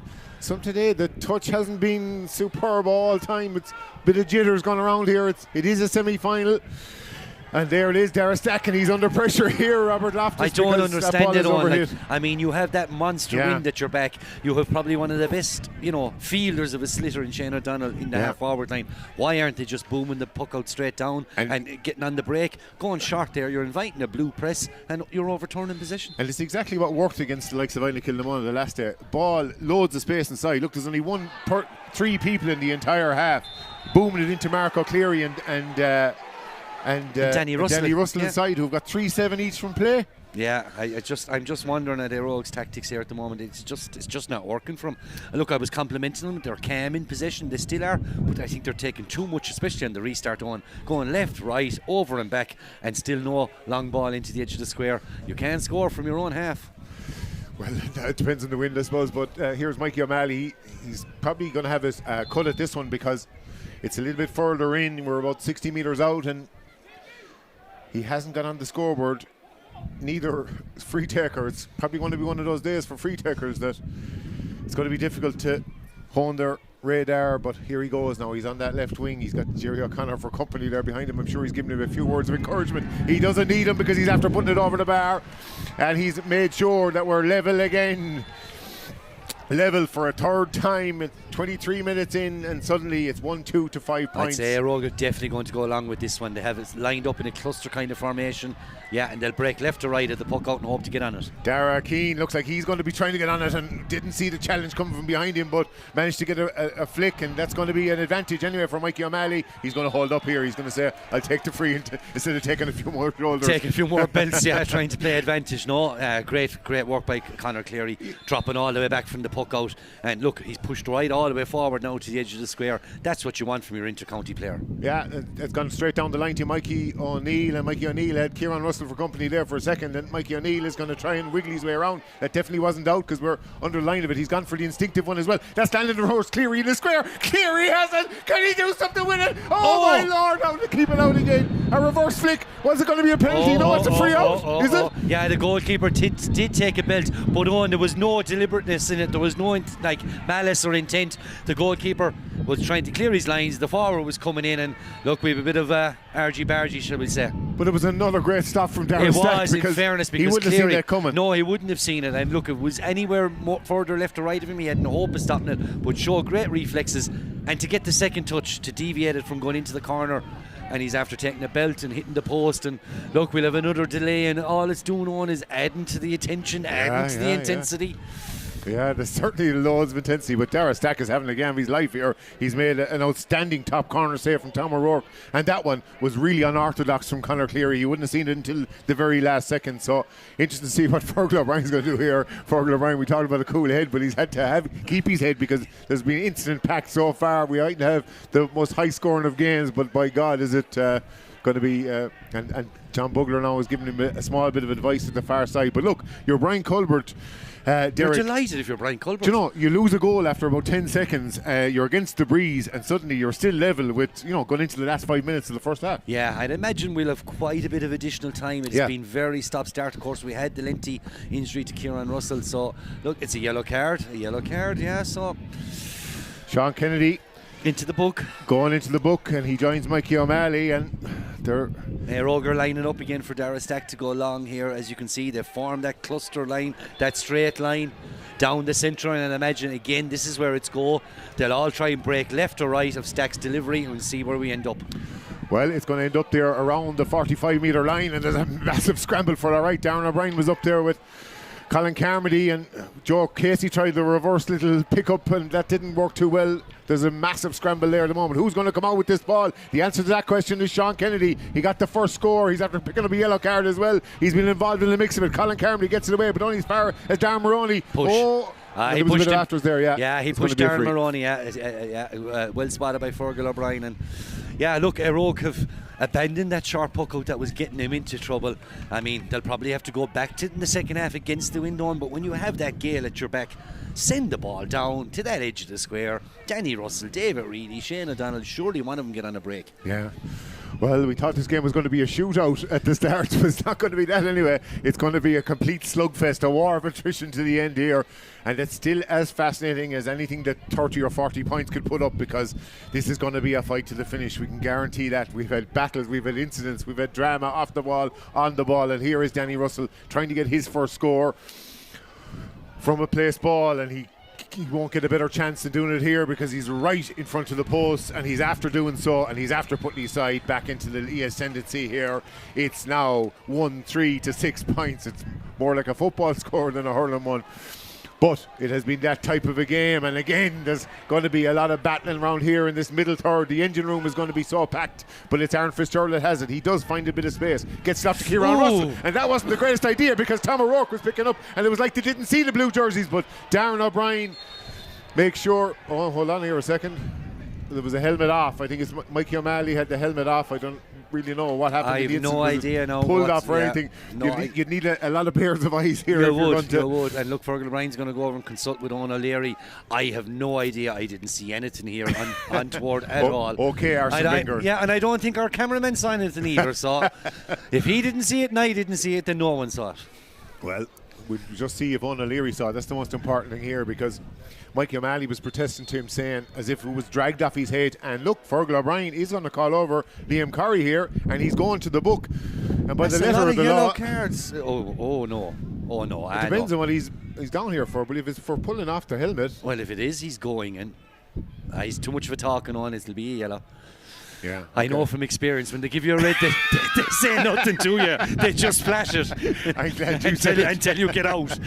today the touch hasn't been superb all the time. It's a bit of jitters going around here. It is a semi-final. And there it is, Dara Stack, and he's under pressure here, Robert Loftus. I don't understand it all. Like, I mean, you have that monster wind at your back. You have probably one of the best, fielders of a slitter in Shane O'Donnell in the half-forward line. Why aren't they just booming the puck out straight down and getting on the break? Going short there, you're inviting a blue press, and you're overturning position. And it's exactly what worked against the likes of Eire Kilmaley the last day. Ball, loads of space inside. Look, there's only 3 people in the entire half. Booming it into Marco Cleary and Danny Russell inside, who've got 3-7 each from play. Yeah, I'm just wondering at Eire's tactics here at the moment. It's just not working for them. Look, I was complimenting them. They're calm in possession. They still are, but I think they're taking too much, especially on the restart, going left, right, over and back, and still no long ball into the edge of the square. You can't score from your own half. Well, it depends on the wind, I suppose. But here's Mikey O'Malley. He's probably going to have his cut at this one, because it's a little bit further in. We're about 60 metres out, and he hasn't got on the scoreboard. Neither free taker. It's probably going to be one of those days for free takers that it's going to be difficult to hone their radar. But here he goes now. He's on that left wing. He's got Jerry O'Connor for company there behind him. I'm sure he's giving him a few words of encouragement. He doesn't need him, because he's after putting it over the bar, and he's made sure that we're level again. Level for a third time at 23 minutes in, and suddenly it's 1-2 to 5 points. I'd say Eire are definitely going to go along with this one. They have it lined up in a cluster kind of formation. Yeah, and they'll break left to right at the puck out and hope to get on it. Dara Keane looks like he's going to be trying to get on it, and didn't see the challenge coming from behind him, but managed to get a flick, and that's going to be an advantage anyway for Mikey O'Malley. He's going to hold up here. He's going to say, "I'll take the free," instead of taking a few more shoulders. Take a few more belts, trying to play advantage. No, great work by Conor Cleary, dropping all the way back from the puck out. And look, he's pushed right all the way forward now to the edge of the square. That's what you want from your inter-county player. Yeah, it's gone straight down the line to Mikey O'Neill, and Mikey O'Neill had Kieran Russell for company there for a second, and Mikey O'Neill is going to try and wiggle his way around. That definitely wasn't out, because we're under the line of it. He's gone for the instinctive one as well. That's landed the horse. Cleary in the square. Cleary has it. Can he do something with it? Oh my lord, how to keep it out again. A reverse flick. Was it going to be a penalty? No, it's a free out. Is it? Yeah, the goalkeeper did take a belt, but there was no deliberateness in it. There was no malice or intent. The goalkeeper was trying to clear his lines. The forward was coming in, and look, we have a bit of argy-bargy, shall we say. But it was another great stop from Darren Stack. It was, in fairness, because he wouldn't have seen that coming. No, he wouldn't have seen it. And look, it was anywhere further left or right of him. He had no hope of stopping it, but showed great reflexes. And to get the second touch, to deviate it from going into the corner, and he's after taking a belt and hitting the post, and look, we'll have another delay, and all it's doing is adding to the attention, adding to the intensity. Yeah, there's certainly loads of intensity, but Dara Stack is having a game of his life here. He's made an outstanding top corner save from Tom O'Rourke, and that one was really unorthodox from Conor Cleary. You wouldn't have seen it until the very last second, so interesting to see what Fergal O'Brien's going to do here. Fergal O'Brien, we talked about a cool head, but he's had to keep his head because there's been incident packed so far. We might have the most high scoring of games, but by God, is it going to be... and John Bugler now is giving him a small bit of advice at the far side. But look, you're Brian Culbert. Derek, you're delighted if you're Brian Culbert. Do you know, you lose a goal after about 10 seconds, you're against the breeze, and suddenly you're still level with, going into the last 5 minutes of the first half. Yeah, I'd imagine we'll have quite a bit of additional time. It's been very stop-start. Of course, we had the Linty injury to Kieran Russell, so look, it's a yellow card, yeah, so... Sean Kennedy into the book. Going into the book, and he joins Mikey O'Malley, and they're... Roger lining up again for Dara Stack to go along here. As you can see, they've formed that cluster line, that straight line down the centre line, and imagine again this is where it's go. They'll all try and break left or right of Stack's delivery and see where we end up. Well, it's going to end up there around the 45-metre line, and there's a massive scramble for the right. Darren O'Brien was up there with Colin Carmody, and Joe Casey tried the reverse little pick-up, and that didn't work too well. There's a massive scramble there at the moment. Who's going to come out with this ball? The answer to that question is Sean Kennedy. He got the first score. He's after picking up a yellow card as well. He's been involved in the mix of it. Colin Carmody gets it away, but only as far as Darren Maroney. Push. He pushed him after there, Yeah, he pushed Darren Maroney. Well spotted by Fergal O'Brien. And yeah, look, Rogue have abandoned that sharp puck out that was getting him into trouble. I mean, they'll probably have to go back to it in the second half against the Windhorn, but when you have that gale at your back, send the ball down to that edge of the square. Danny Russell, David Reedy, Shane O'Donnell, surely one of them get on a break. Yeah. Well, we thought this game was going to be a shootout at the start, but it's not going to be that anyway. It's going to be a complete slugfest, a war of attrition to the end here. And it's still as fascinating as anything that 30 or 40 points could put up, because this is going to be a fight to the finish. We can guarantee that. We've had battles, we've had incidents, we've had drama off the ball, on the ball, and here is Danny Russell trying to get his first score from a place ball, and he won't get a better chance than doing it here because he's right in front of the post, and he's after doing so, and he's after putting his side back into the ascendancy here. It's now 1-3 to 6 points. It's more like a football score than a hurling one. But it has been that type of a game, and again there's going to be a lot of battling around here in this middle third. The engine room is going to be so packed, but it's Aaron Fitzgerald that has it. He does find a bit of space, gets slapped to Kieran Russell, and that wasn't the greatest idea because Tom O'Rourke was picking up, and it was like they didn't see the blue jerseys. But Darren O'Brien makes sure, hold on here a second, there was a helmet off. I think it's Mikey O'Malley had the helmet off. I don't really know what happened. I have no idea now. Pulled off or anything. You'd need a lot of pairs of eyes here. You would. And look, Fergal O'Brien's going to go over and consult with Owen O'Leary. I have no idea. I didn't see anything here untoward at all. Okay, Arsene Wenger. Yeah, and I don't think our cameraman saw anything either. So if he didn't see it and I didn't see it, then no one saw it. Well, we'll just see if Owen O'Leary saw it. That's the most important thing here, because Mikey O'Malley was protesting to him, saying as if it was dragged off his head. And look, Fergal O'Brien is going to call over Liam Curry here, and he's going to the book. And by the letter of the yellow law, cards. Oh no. It depends on what he's down here for. But if it's for pulling off the helmet, well, if it is, he's going, and he's too much of a talking on. It'll be a yellow. Yeah, I know from experience, when they give you a red, they say nothing to you. They just flash it I'm glad you said and tell you get out.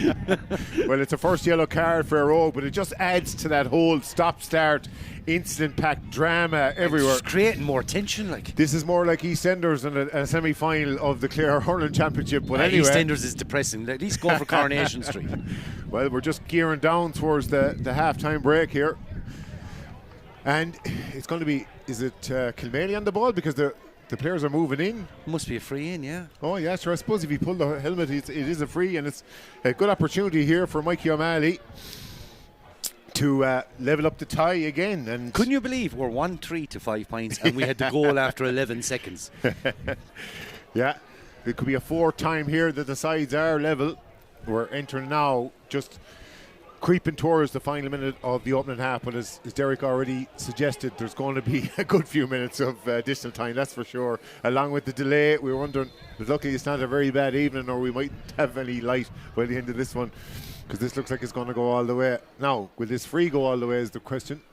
Well, it's a first yellow card for Rogue, but it just adds to that whole stop-start, incident-packed drama everywhere. It's creating more tension. This is more like EastEnders in a semi-final of the Clare Hurling Championship. But anyway, EastEnders is depressing. At least go for Coronation Street. Well, we're just gearing down towards the half-time break here. And it's going to be, is it Kilmaley on the ball? Because the players are moving in. Must be a free in, yeah. Oh, yeah, sure. I suppose if he pulled the helmet, it is a free, and it's a good opportunity here for Mikey O'Malley to level up the tie again. And couldn't you believe we're 1-3 to 5 points and we had the goal after 11 seconds? Yeah, it could be a fourth time here that the sides are level. We're entering now just creeping towards the final minute of the opening half, but as Derek already suggested, there's going to be a good few minutes of additional time, that's for sure. Along with the delay, we were wondering, but luckily it's not a very bad evening, or we might have any light by the end of this one, because this looks like it's going to go all the way. Now, will this free go all the way is the question.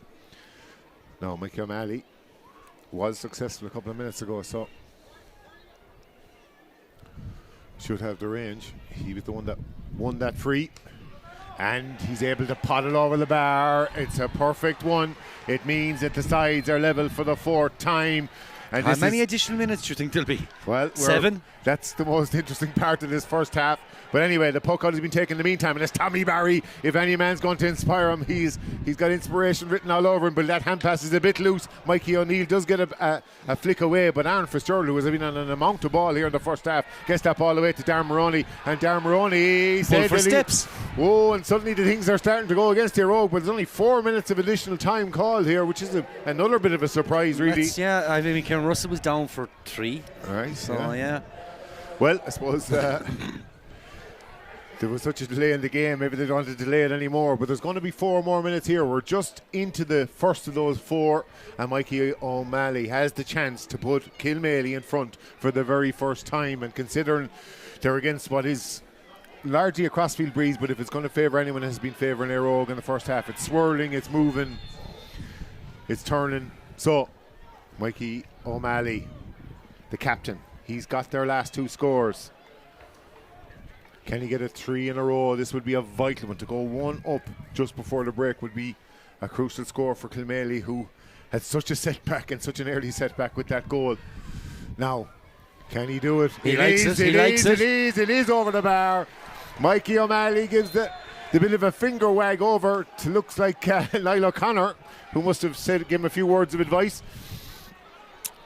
Now, Mikey O'Malley was successful a couple of minutes ago, so should have the range. He was the one that won that free. And he's able to pot it over the bar. It's a perfect one. It means that the sides are level for the 4th time. And How many additional minutes do you think there'll be? Well, 7? That's the most interesting part of this first half. But anyway, the puck out has been taken in the meantime, and it's Tommy Barry. If any man's going to inspire him, he's got inspiration written all over him. But that hand pass is a bit loose. Mikey O'Neill does get a flick away, but Aaron Fitzgerald, who has been on an amount of ball here in the first half, gets that ball away to Darren Maroney, and Darren Maroney said for steps. And suddenly the things are starting to go against the Rogue. But there's only 4 minutes of additional time called here, which is another bit of a surprise, really. I mean, Kieran Russell was down for 3. All right, so yeah. Well, I suppose there was such a delay in the game, maybe they don't want to delay it anymore, but there's going to be 4 more minutes here. We're just into the first of those 4, and Mikey O'Malley has the chance to put Kilmaley in front for the very first time, and considering they're against what is largely a crossfield breeze, but if it's going to favour anyone, it has been favouring Eire in the first half. It's swirling, it's moving, it's turning. So Mikey O'Malley, the captain, he's got their last 2 scores. Can he get a 3 in a row? This would be a vital one. To go 1 up just before the break would be a crucial score for Kilmaley, who had such a setback and such an early setback with that goal. Now, can he do it? He likes it. It is over the bar. Mikey O'Malley gives the bit of a finger wag over to looks like Niall O'Connor, who must have give him a few words of advice.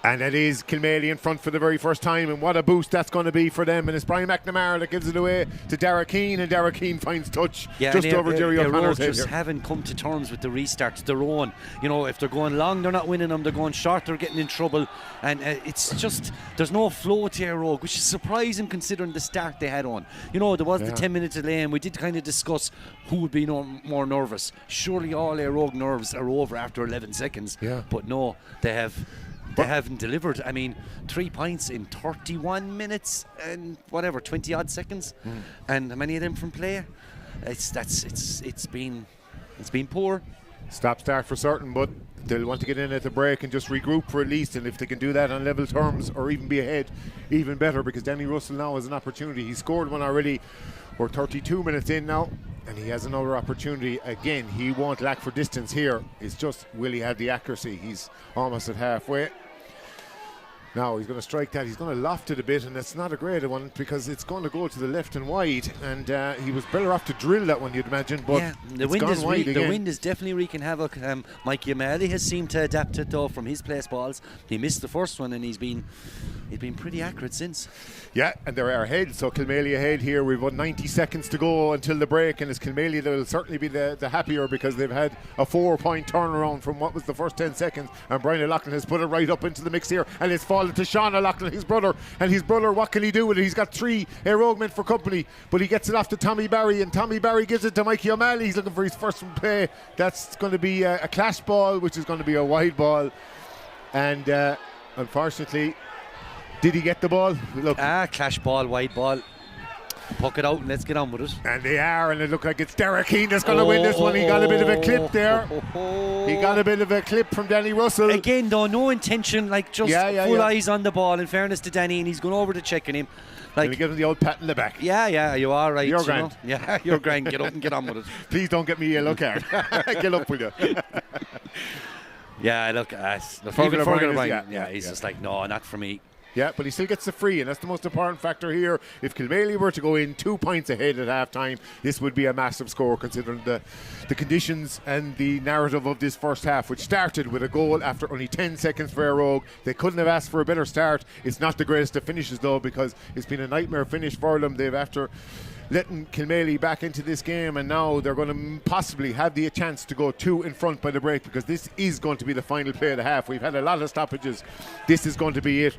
And it is Kilmaley in front for the very first time, and what a boost that's going to be for them. And it's Brian McNamara that gives it away to Dara Keane, and Dara Keane finds touch just over Jerry O'Connor's head. Just haven't come to terms with the restarts their own. You know, if they're going long, they're not winning them. They're going short, they're getting in trouble. And it's just, there's no flow to Eire, which is surprising considering the start they had on. You know, there was the 10-minute delay, and we did kind of discuss who would be more nervous. Surely all Eire nerves are over after 11 seconds. Yeah. But no, they haven't delivered. I mean, 3 points in 31 minutes and 20 odd seconds, and how many of them from play? It's been poor. Stop start for certain, but they'll want to get in at the break and just regroup for at least, and if they can do that on level terms or even be ahead, even better, because Danny Russell now has an opportunity. He scored one already. We're 32 minutes in now, and he has another opportunity. Again, he won't lack for distance here. It's just, will he have the accuracy? He's almost at halfway. Now he's going to strike that. He's going to loft it a bit, and it's not a great one because it's going to go to the left and wide. And he was better off to drill that one, you'd imagine. But the wind is definitely wreaking havoc. Mikey O'Malley has seemed to adapt it though from his place balls. He missed the first one, and he's been pretty accurate since. Yeah, and they're ahead. So Kilmaley ahead here. We've got 90 seconds to go until the break, and it's Kilmaley that will certainly be the happier because they've had a 4-point turnaround from what was the first 10 seconds. And Brian O'Loughlin has put it right up into the mix here, and it's fallen to Sean O'Loughlin, his brother. And his brother, what can he do with it? He's got 3 Eire men for company, but he gets it off to Tommy Barry, and Tommy Barry gives it to Mikey O'Malley. He's looking for his first one play. That's going to be a clash ball, which is going to be a wide ball. And unfortunately, did he get the ball? Look. Clash ball, wide ball. Puck it out and let's get on with it. And they are, and it looks like it's Derek Keane that's going to win this one. He got a bit of a clip there. He got a bit of a clip from Danny Russell. Again, though, no intention, like just full eyes on the ball. In fairness to Danny, and he's going over to checking him. Like, give him the old pat in the back. Yeah, you are right. You're grand. Know? Yeah, you're grand. Get up and get on with it. Please don't get me a yellow card. Get up, will you? Yeah, look, he's just like, no, not for me. Yeah, but he still gets the free, and that's the most important factor here. If Kilmaley were to go in 2 points ahead at half-time, this would be a massive score considering the conditions and the narrative of this first half, which started with a goal after only 10 seconds for Eire. They couldn't have asked for a better start. It's not the greatest of finishes, though, because it's been a nightmare finish for them. They've, after letting Kilmaley back into this game, and now they're going to possibly have the chance to go 2 in front by the break, because this is going to be the final play of the half. We've had a lot of stoppages. This is going to be it.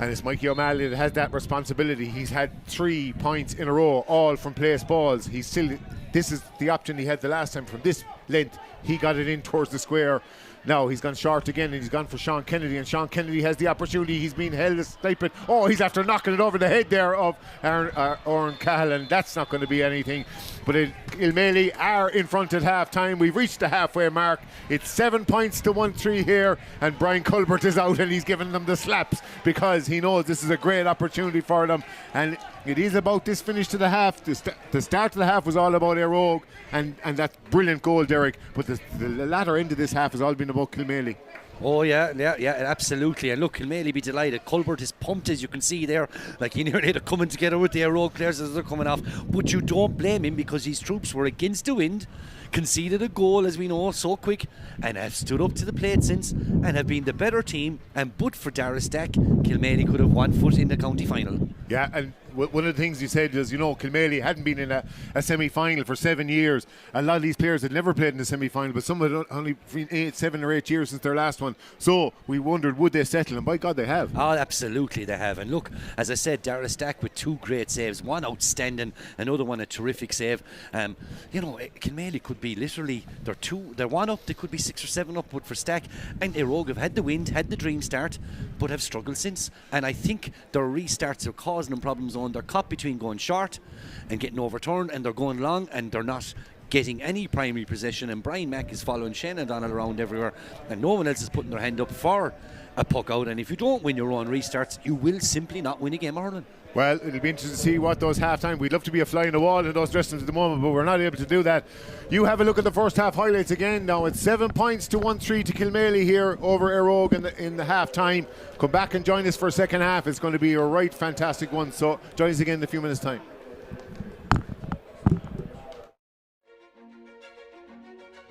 And it's Mikey O'Malley that has that responsibility. He's had 3 points in a row, all from place balls. This is the option he had the last time from this length. He got it in towards the square. Now he's gone short again, and he's gone for Sean Kennedy, and Sean Kennedy has the opportunity. He's been held a snipe. He's after knocking it over the head there of Oren Cahill, and that's not going to be anything. But Kilmaley are in front at half time. We've reached the halfway mark. It's 7 points to 1-3 here, and Brian Culbert is out and he's giving them the slaps because he knows this is a great opportunity for them. And it is about this finish to the half. The start of the half was all about Eire and that brilliant goal, Derek. But the latter end of this half has all been about Kilmaley. Oh yeah, absolutely. And look, Kilmaley be delighted. Culbert is pumped, as you can see there. Like he nearly had coming together with the Eire players as they're coming off. But you don't blame him because his troops were against the wind, conceded a goal, as we know, so quick, and have stood up to the plate since and have been the better team. And but for Dara Stack, Kilmaley could have 1 foot in the county final. Yeah, and one of the things you said is, Kilmaley hadn't been in a semi-final for 7 years. A lot of these players had never played in a semi-final, but some had only been 7 or 8 years since their last one. So we wondered, would they settle? And by God, they have. Oh, absolutely they have. And look, as I said, Dara Stack with 2 great saves, one outstanding, another one a terrific save. Kilmaley could be literally, they're 1 up, they could be 6 or 7 up, but for Stack and Eire have had the wind, had the dream start, but have struggled since. And I think their restarts are causing them problems on. They're caught between going short and getting overturned, and they're going long and they're not getting any primary possession. And Brian Mack is following Shane O'Donnell around everywhere, and no one else is putting their hand up for a puck out. And if you don't win your own restarts, you will simply not win a game of hurling. Well, it'll be interesting to see what those half-time. We'd love to be a fly on the wall in those dressing rooms at the moment, but we're not able to do that. You have a look at the first half highlights again. Now it's 7 points to 1-3 to Kilmaley here over Eire in the half-time. Come back and join us for a second half. It's going to be a right fantastic one. So join us again in a few minutes' time.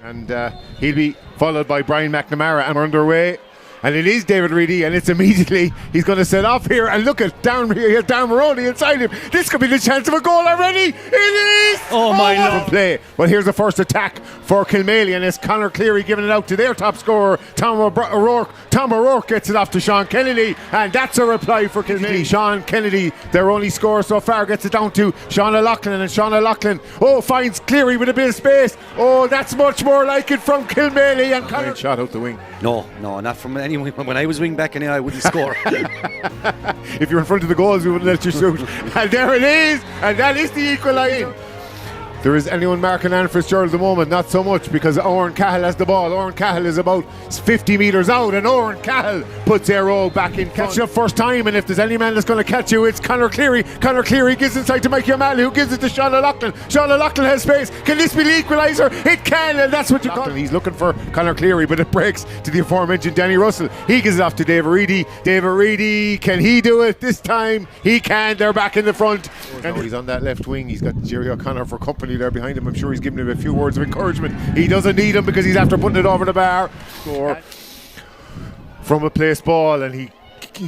And he'll be followed by Brian McNamara, and we're underway. And it is David Reedy, and it's immediately he's going to set off here. And look at Darren Maroney inside him. This could be the chance of a goal already. It is! Oh my Lord! Play. Well, here's the first attack for Kilmaley, and it's Conor Cleary giving it out to their top scorer, Tom O'Rourke. Tom O'Rourke gets it off to Sean Kennedy, and that's a reply for Kilmaley. Sean Kennedy, their only scorer so far, gets it down to Sean O'Loughlin, and Sean O'Loughlin finds Cleary with a bit of space. Oh, that's much more like it from Kilmaley, and Conor shot out the wing. No, not from anyone. When I was wing back in I wouldn't score. If you're in front of the goals, we wouldn't let you shoot. And there it is, and that is the equaliser. There is anyone marking Anne Fitzgerald at the moment? Not so much, because Oren Cahill has the ball. Oren Cahill is about 50 metres out, and Oren Cahill puts Eire back in. Catching up first time, and if there's any man that's going to catch you, it's Conor Cleary. Conor Cleary gives inside to Mikey O'Malley, who gives it to Sean O'Loughlin. Sean O'Loughlin has space. Can this be the equaliser? It can, and that's what you call it. He's looking for Conor Cleary, but it breaks to the aforementioned Danny Russell. He gives it off to David Reedy. David Reedy, can he do it this time? He can. They're back in the front. And he's on that left wing. He's got Jerry O'Connor for company there behind him. I'm sure he's giving him a few words of encouragement. He doesn't need him because he's after putting it over the bar. Score from a place ball, and he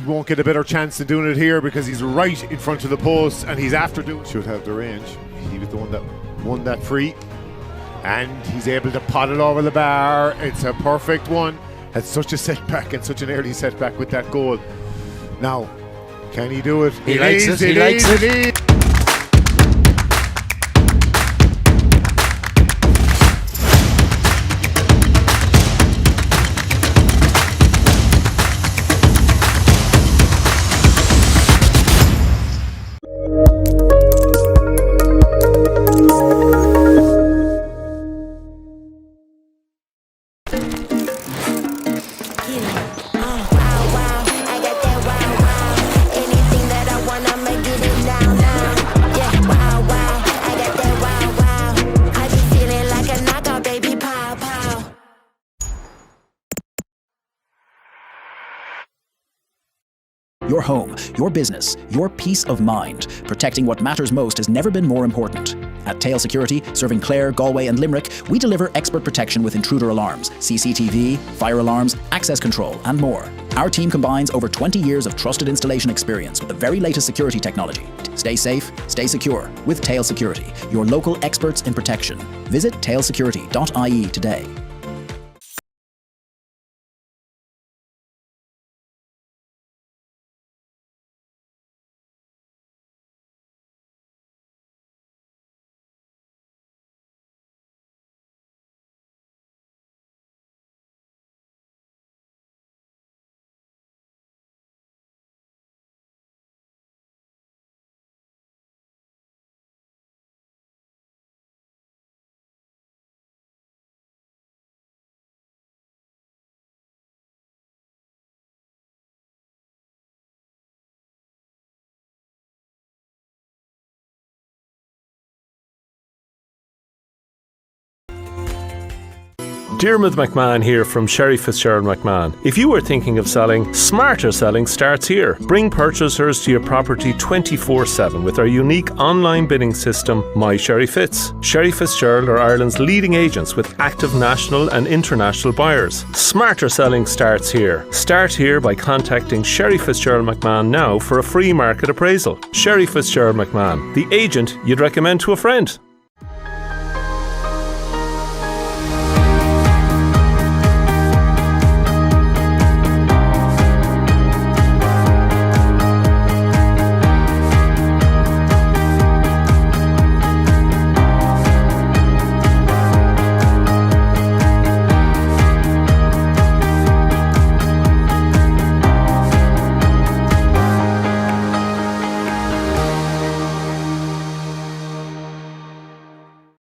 won't get a better chance than doing it here because he's right in front of the post, and he's after doing. Should have the range. He was the one that won that free, and he's able to pot it over the bar. It's a perfect one. Had such a setback and such an early setback with that goal. Now, can he do it? He likes it. He likes it. Your home, your business, your peace of mind. Protecting what matters most has never been more important. At Tail Security, serving Clare, Galway and Limerick, we deliver expert protection with intruder alarms, CCTV, fire alarms, access control and more. Our team combines over 20 years of trusted installation experience with the very latest security technology. Stay safe, stay secure with Tail Security, your local experts in protection. Visit tailsecurity.ie today. Diarmuid McMahon here from Sherry Fitzgerald McMahon. If you are thinking of selling, smarter selling starts here. Bring purchasers to your property 24/7 with our unique online bidding system, My Sherry Fitz. Sherry Fitzgerald are Ireland's leading agents with active national and international buyers. Smarter selling starts here. Start here by contacting Sherry Fitzgerald McMahon now for a free market appraisal. Sherry Fitzgerald McMahon, the agent you'd recommend to a friend.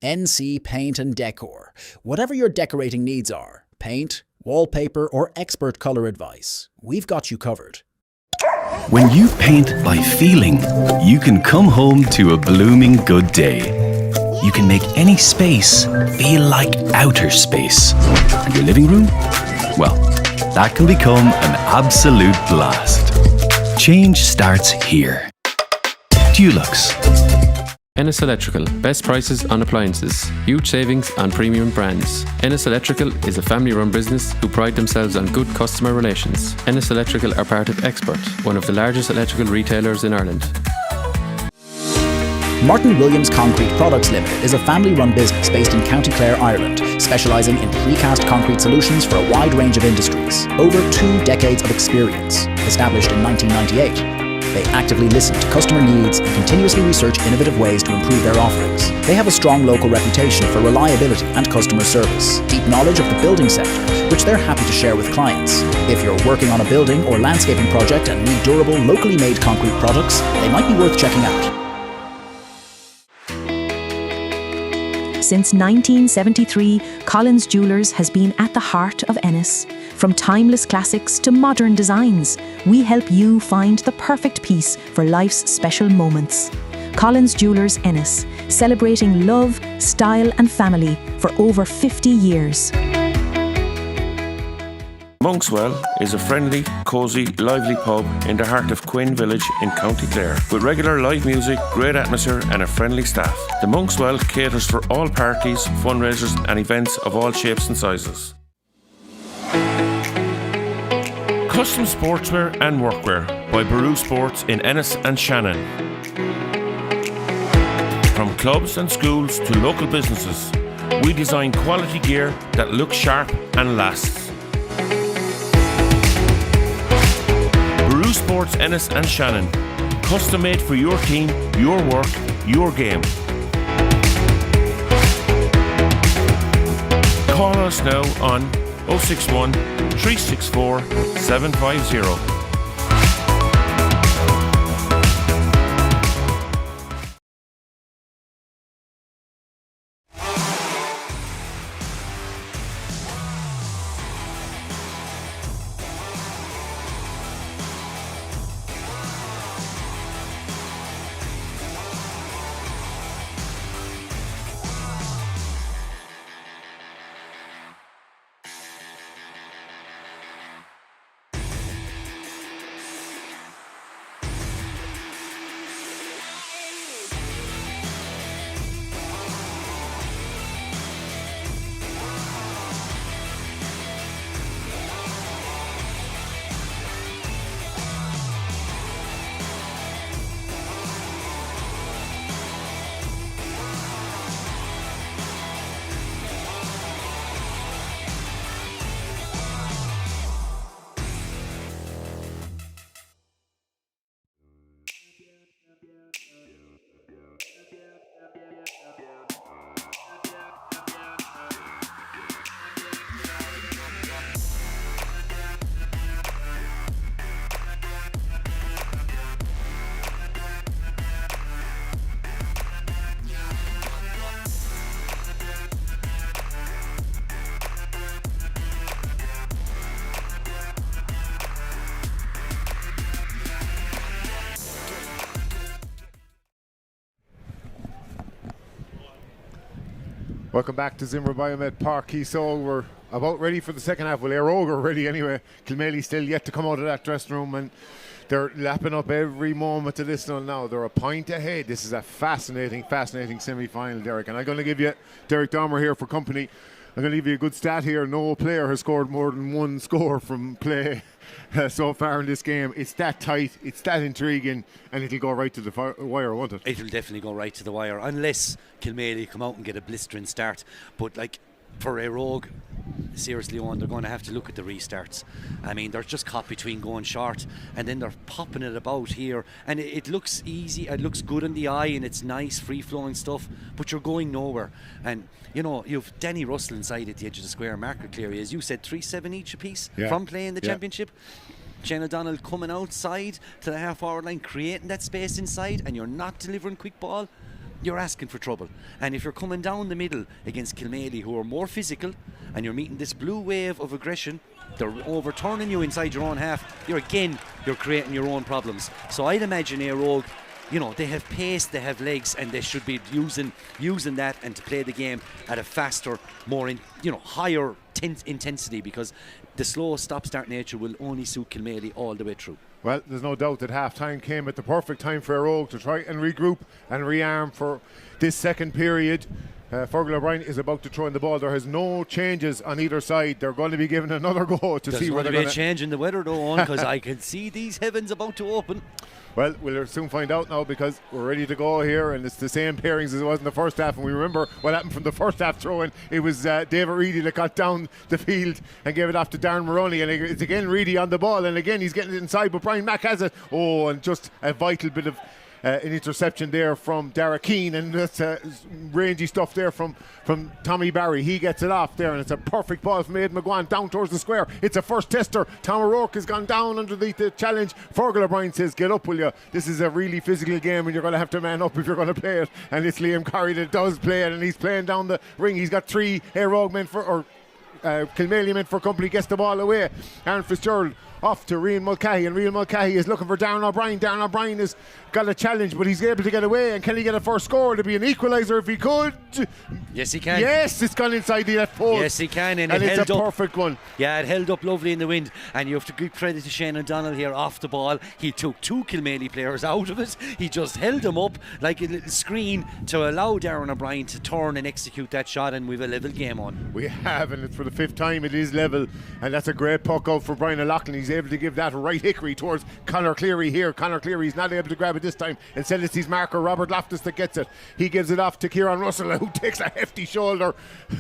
NC Paint and Decor. Whatever your decorating needs are, paint, wallpaper or expert colour advice, we've got you covered. When you paint by feeling, you can come home to a blooming good day. You can make any space feel like outer space. And your living room? Well, that can become an absolute blast. Change starts here. Dulux. Ennis Electrical, best prices on appliances, huge savings on premium brands. Ennis Electrical is a family-run business who pride themselves on good customer relations. Ennis Electrical are part of Expert, one of the largest electrical retailers in Ireland. Martin Williams Concrete Products Limited is a family-run business based in County Clare, Ireland, specialising in precast concrete solutions for a wide range of industries. Over 2 decades of experience. Established in 1998. They actively listen to customer needs and continuously research innovative ways to improve their offerings. They have a strong local reputation for reliability and customer service, deep knowledge of the building sector, which they're happy to share with clients. If you're working on a building or landscaping project and need durable, locally made concrete products, they might be worth checking out. Since 1973, Collins Jewellers has been at the heart of Ennis. From timeless classics to modern designs, we help you find the perfect piece for life's special moments. Collins Jewellers Ennis, celebrating love, style and family for over 50 years. Monkswell is a friendly, cosy, lively pub in the heart of Quinn Village in County Clare, with regular live music, great atmosphere and a friendly staff. The Monkswell caters for all parties, fundraisers and events of all shapes and sizes. Custom sportswear and workwear by Baru Sports in Ennis and Shannon. From clubs and schools to local businesses, we design quality gear that looks sharp and lasts. Baru Sports Ennis and Shannon, custom made for your team, your work, your game. Call us now on 061 364 750. Welcome back to Zimmer Biomed Park Keysol. We're about ready for the second half. Well, Eire are ready anyway. Kilmaley still yet to come out of that dressing room, and they're lapping up every moment of this now. They're a point ahead. This is a fascinating semi-final, Derek. And I'm going to give you Derek Dahmer here for company. I'm going to give you a good stat here. No player has scored more than one score from play so far in this game. It's that tight, it's that intriguing, and it'll go right to the wire, won't it? It'll definitely go right to the wire, unless Kilmaley come out and get a blistering start. But like, for Eire, seriously, they're going to have to look at the restarts. I mean, they're just caught between going short and then they're popping it about here, and it looks easy, it looks good in the eye, and it's nice free-flowing stuff, but you're going nowhere. And you know, you've Danny Russell inside at the edge of the square, Marker Cleary, as you said, 3-7 each apiece from playing the championship. Shane O'Donnell coming outside to the half-hour line, creating that space inside, and you're not delivering quick ball. You're asking for trouble. And if you're coming down the middle against Kilmaley, who are more physical, and you're meeting this blue wave of aggression, they're overturning you inside your own half, you're creating your own problems. So I'd imagine Eire, you know, they have pace, they have legs, and they should be using that and to play the game at a faster, more higher intensity, because the slow stop-start nature will only suit Kilmaley all the way through. Well, there's no doubt that half-time came at the perfect time for Eire to try and regroup and rearm for this second period. Fergal O'Brien is about to throw in the ball. There has no changes on either side. They're going to be given another go to see whether they're going to be a change in the weather, though, because I can see these heavens about to open. Well, we'll soon find out now, because we're ready to go here, and it's the same pairings as it was in the first half. And we remember what happened from the first half throw-in. It was David Reedy that got down the field and gave it off to Darren Maroney, and it's again Reedy on the ball, and again he's getting it inside, but Brian Mack has it. Oh, and just a vital bit of an interception there from Dara Keane, and that's rangy stuff there from Tommy Barry. He gets it off there, and it's a perfect ball from Aidan McGuan down towards the square. It's a first tester. Tom O'Rourke has gone down underneath the challenge. Fergal O'Brien says, get up, will you? This is a really physical game, and you're going to have to man up if you're going to play it. And it's Liam Curry that does play it, and he's playing down the ring. He's got 3 Eire men Kilmaley men for company. Gets the ball away. Aaron Fitzgerald off to Rian Mulcahy, and Rian Mulcahy is looking for Darren O'Brien. Darren O'Brien has got a challenge, but he's able to get away. And can he get a first score to be an equaliser if he could? Yes, he can. Yes, it's gone inside the left post. Yes, he can, and it's a perfect one. Yeah, it held up lovely in the wind, and you have to give credit to Shane O'Donnell here off the ball. He took 2 Kilmaley players out of it. He just held them up like a little screen to allow Darren O'Brien to turn and execute that shot, and we've a level game on. We have, and it's for the 5th time it is level, and that's a great puck out for Brian O'Loughlin. He's able to give that right hickory towards Conor Cleary here. Conor Cleary's not able to grab it this time. Instead it's his marker Robert Loftus that gets it. He gives it off to Kieran Russell, who takes a hefty shoulder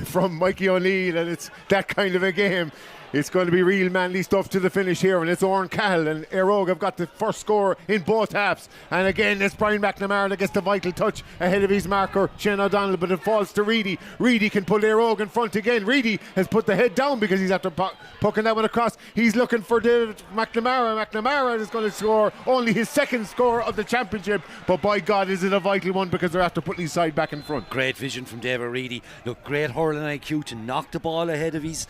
from Mikey O'Neill, and it's that kind of a game. It's going to be real manly stuff to the finish here, and it's Oran Cahill and Eire have got the first score in both halves. And again, it's Brian McNamara that gets the vital touch ahead of his marker Shane O'Donnell, but it falls to Reedy. Reedy can pull Eire in front again. Reedy has put the head down because he's after pucking that one across. He's looking for David McNamara. McNamara is going to score only his 2nd score of the championship, but by God is it a vital one, because they're after putting his side back in front. Great vision from David Reedy. Look, great hurling IQ to knock the ball ahead of his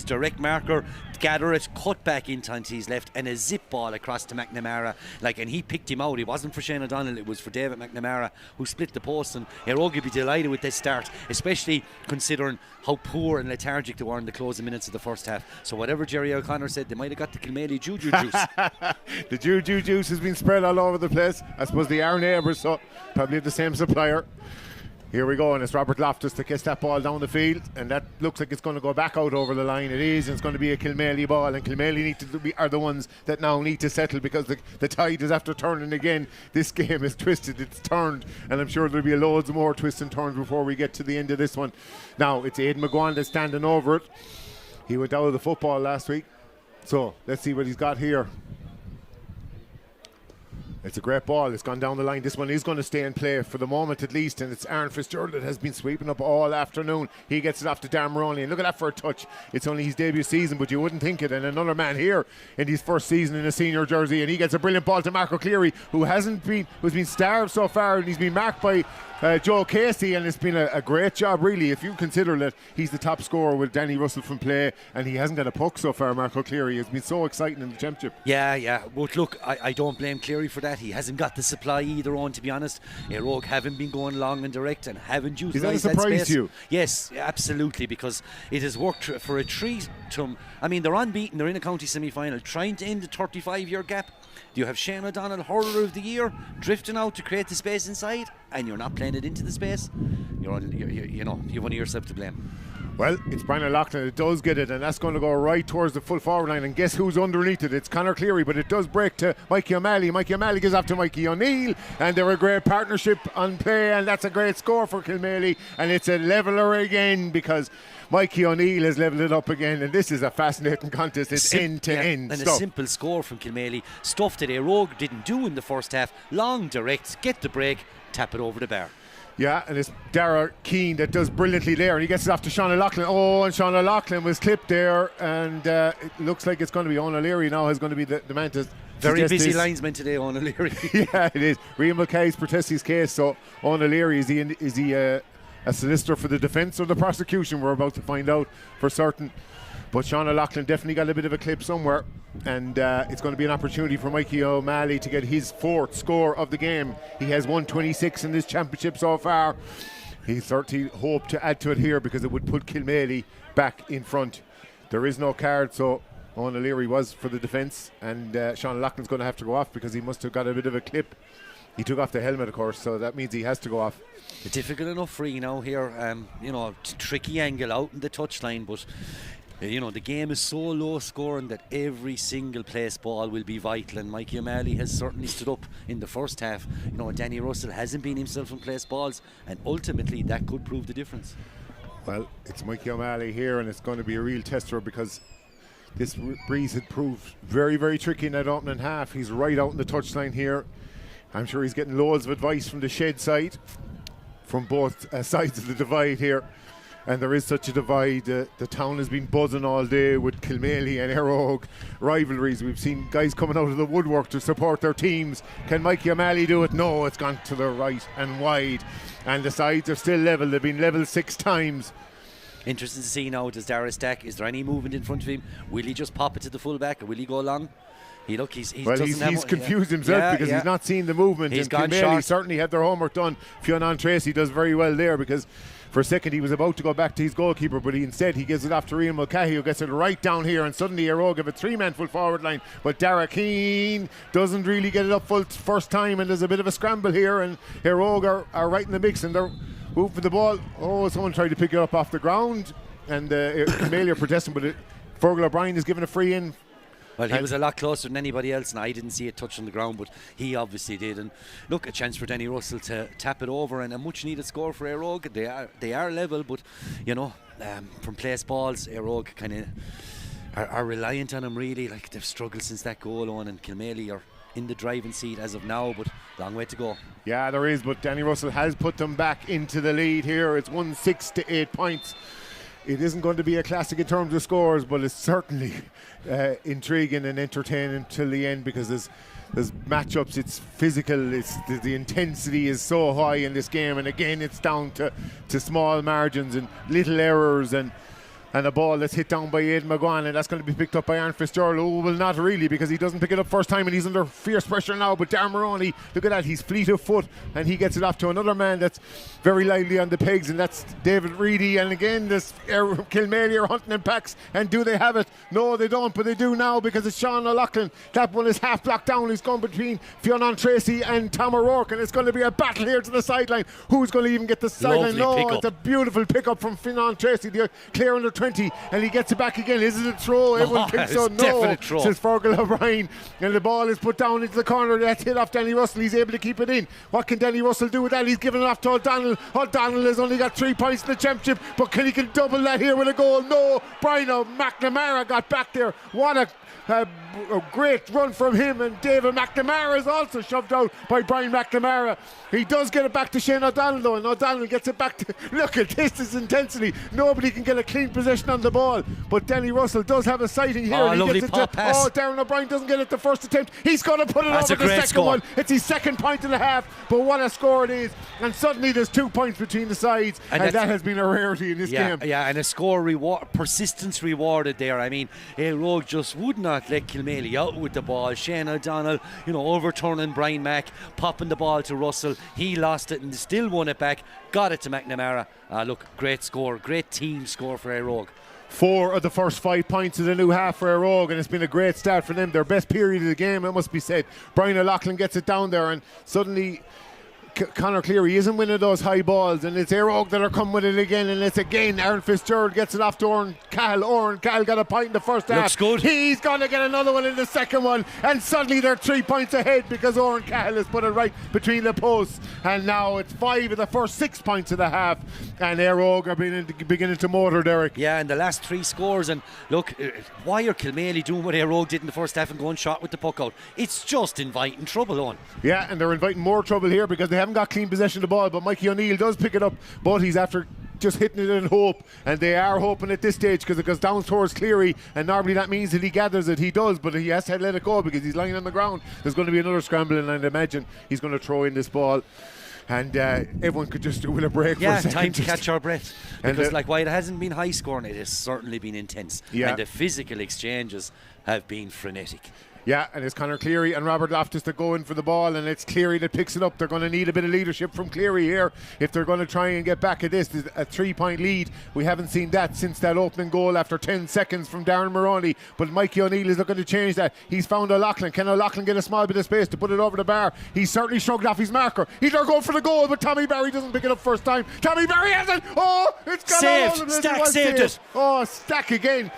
direct marker, gather it, cut back into his left, and a zip ball across to McNamara. And he picked him out. It wasn't for Shane O'Donnell, it was for David McNamara, who split the post. And Eire will be delighted with this start, especially considering how poor and lethargic they were in the closing minutes of the first half. So whatever Jerry O'Connor said, they might have got the Kilmaley juju juice. The juju juice has been spread all over the place. I suppose they are neighbours, so probably the same supplier. Here we go, and it's Robert Loftus that gets that ball down the field, and that looks like it's going to go back out over the line. It is, and it's going to be a Kilmaley ball, and Kilmaley are the ones that now need to settle, because the tide is after turning again. This game is twisted, it's turned, and I'm sure there'll be loads more twists and turns before we get to the end of this one. Now, it's Aidan McGuan that's standing over it. He went out of the football last week, so let's see what he's got here. It's a great ball. It's gone down the line. This one is going to stay in play for the moment at least, and it's Aaron Fitzgerald that has been sweeping up all afternoon. He gets it off to Darren Maroney, and look at that for a touch. It's only his debut season, but you wouldn't think it. And another man here in his first season in a senior jersey, and he gets a brilliant ball to Marco Cleary, who's been starved so far, and he's been marked by Joe Casey, and it's been a great job, really, if you consider that he's the top scorer with Danny Russell from play, and he hasn't got a puck so far, Marco Cleary. It's been so exciting in the championship. Yeah, but look, I don't blame Cleary for that. He hasn't got the supply either on, to be honest. Rogue haven't been going long and direct and haven't utilised that space. Is that a surprise to you? Yes, absolutely, because it has worked for a treat to them. I mean, they're unbeaten, they're in a county semi-final, trying to end the 35-year gap. You have Shane O'Donnell, hurler of the year, drifting out to create the space inside, and you're not playing it into the space. You've only yourself to blame. Well, it's Brian O'Loughlin. It does get it, and that's going to go right towards the full forward line. And guess who's underneath it? It's Conor Cleary, but it does break to Mikey O'Malley. Mikey O'Malley gives up to Mikey O'Neill, and they're a great partnership on play, and that's a great score for Kilmaley. And it's a leveler again because Mikey O'Neill has levelled it up again, and this is a fascinating contest. It's end-to-end and stuff. A simple score from Kilmaley. Stuff that Rogue didn't do in the first half. Long, direct, get the break, tap it over the bar. Yeah, and it's Dara Keane that does brilliantly there, and he gets it off to Sean O'Loughlin. Oh, and Sean O'Loughlin was clipped there, and it looks like it's going to be Owen O'Leary now is going to be the man to very busy linesman today, Owen O'Leary. Yeah, it is. Rian Mulcahy's protesting his case, so Owen O'Leary, is he a solicitor for the defence or the prosecution? We're about to find out for certain. But Sean O'Loughlin definitely got a bit of a clip somewhere, and it's going to be an opportunity for Mikey O'Malley to get his 4th score of the game. He has 126 in this championship so far. He certainly hoped to add to it here because it would put Kilmaley back in front. There is no card, so Owen O'Leary was for the defence, and Sean O'Loughlin's going to have to go off because he must have got a bit of a clip. He took off the helmet, of course, so that means he has to go off. A difficult enough free now here, tricky angle out in the touchline, but the game is so low scoring that every single place ball will be vital, and Mikey O'Malley has certainly stood up in the first half. Danny Russell hasn't been himself in place balls, and ultimately that could prove the difference. Well, it's Mikey O'Malley here, and it's going to be a real tester because this breeze had proved very, very tricky in that opening half. He's right out in the touchline here. I'm sure he's getting loads of advice from the shed side, from both sides of the divide here. And there is such a divide. The town has been buzzing all day with Kilmaley and Eire rivalries. We've seen guys coming out of the woodwork to support their teams. Can Mikey O'Malley do it? No, it's gone to the right and wide. And the sides are still level. They've been level 6 times. Interesting to see now, does Dara stack? Is there any movement in front of him? Will he just pop it to the fullback, or will he go long? He's confused himself because he's not seen the movement. He's and gone Kilmaley short. certainly had their homework done. Fionn Tracy does very well there because for a second he was about to go back to his goalkeeper, but instead he gives it off to Rian Mulcahy, who gets it right down here, and suddenly Eire have a 3-man full forward line, but Dara Keane doesn't really get it up full first time, and there's a bit of a scramble here, and Eire are right in the mix, and they're moving for the ball. Oh, someone tried to pick it up off the ground, and Kilmaley are protesting, but Fergal O'Brien is given a free in. Well, he was a lot closer than anybody else, and I didn't see it touch on the ground, but he obviously did. And look, a chance for Danny Russell to tap it over, and a much needed score for Eire. They are level, but from place balls, Eire kind of are reliant on him really. Like, they've struggled since that goal on, and Kilmaley are in the driving seat as of now, but long way to go. Yeah, there is, but Danny Russell has put them back into the lead here. It's 1-6 to 8 points. It isn't going to be a classic in terms of scores, but it's certainly intriguing and entertaining till the end because there's matchups. It's physical. It's the intensity is so high in this game, and again, it's down to small margins and little errors and a ball that's hit down by Aidan McGuane, and that's going to be picked up by Aaron Fitzgerald. Oh, well, not really, because he doesn't pick it up first time, and he's under fierce pressure now. But Darren Maroney, look at that, he's fleet of foot, and he gets it off to another man that's very lively on the pegs, and that's David Reedy. And again, this Kilmaley are hunting in packs, and do they have it? No, they don't, but they do now because it's Sean O'Loughlin. That one is half blocked down. He's gone between Fionn Tracy and Tom O'Rourke, and it's going to be a battle here to the sideline. Who's going to even get the sideline? No, it's a beautiful pick-up from Fionn Tracy, the Clare under 20, and he gets it back again. Is it a throw? Everyone thinks so. No, says Fergal O'Brien, and the ball is put down into the corner. That's hit off Danny Russell. He's able to keep it in. What can Danny Russell do with that? He's given it off to O'Donnell. O'Donnell has only got 3 points in the championship, but he can double that here with a goal. No, Brian McNamara got back there. What a great run from him, and David McNamara is also shoved out by Brian McNamara. He does get it back to Shane O'Donnell though, and O'Donnell gets it back to, look at this intensity. Nobody can get a clean possession possession on the ball, but Danny Russell does have a sighting here. Oh, and he lovely gets it pop pass. Darren O'Brien doesn't get it the first attempt. He's going to put it That's over a the great second score. one. It's his second point and a half, but what a score it is. And suddenly there's 2 points between the sides, and that has been a rarity in this game. Yeah, and a score persistence rewarded there. I mean, Eire just would not let Kilmaley out with the ball. Shane O'Donnell, overturning Brian Mack, popping the ball to Russell. He lost it and still won it back. Got it to McNamara. Look, great score, great team score for Eire. 4 of the first 5 points of the new half for Eire, and it's been a great start for them. Their best period of the game, it must be said. Brian O'Loughlin gets it down there, and suddenly Conor Cleary isn't winning those high balls, and it's Eire that are coming with it again, and it's again Aaron Fitzgerald gets it off to Oran Cahill. Oran Cahill got a point in the first half. Looks good. He's going to get another one in the second one, and suddenly they're 3 points ahead because Oran Cahill has put it right between the posts, and now it's 5 of the first 6 points of the half, and Eire are beginning to motor, Derek. Yeah, and the last 3 scores, and look, why are Kilmaley doing what Eire did in the first half and going shot with the puck out? It's just inviting trouble on. Yeah, and they're inviting more trouble here because they haven't got clean possession of the ball, but Mikey O'Neill does pick it up, but he's after just hitting it in hope, and they are hoping at this stage because it goes down towards Cleary, and normally that means that he gathers it. He does, but he has to let it go because he's lying on the ground. There's going to be another scramble, and I'd imagine he's going to throw in this ball, and everyone could just do with a break for a second. Yeah, time to catch our breath, because while it hasn't been high scoring, it has certainly been intense, and the physical exchanges have been frenetic. Yeah, and it's Conor Cleary and Robert Loftus that go in for the ball, and it's Cleary that picks it up. They're going to need a bit of leadership from Cleary here if they're going to try and get back at this. There's a 3-point lead. We haven't seen that since that opening goal after 10 seconds from Darren Maroney, but Mikey O'Neill is looking to change that. He's found O'Loughlin. Can O'Loughlin get a small bit of space to put it over the bar? He's certainly shrugged off his marker. He's going for the goal, but Tommy Barry doesn't pick it up first time. Tommy Barry has it! Oh, it's gone all over the place. Stack saved it. Oh, Stack again.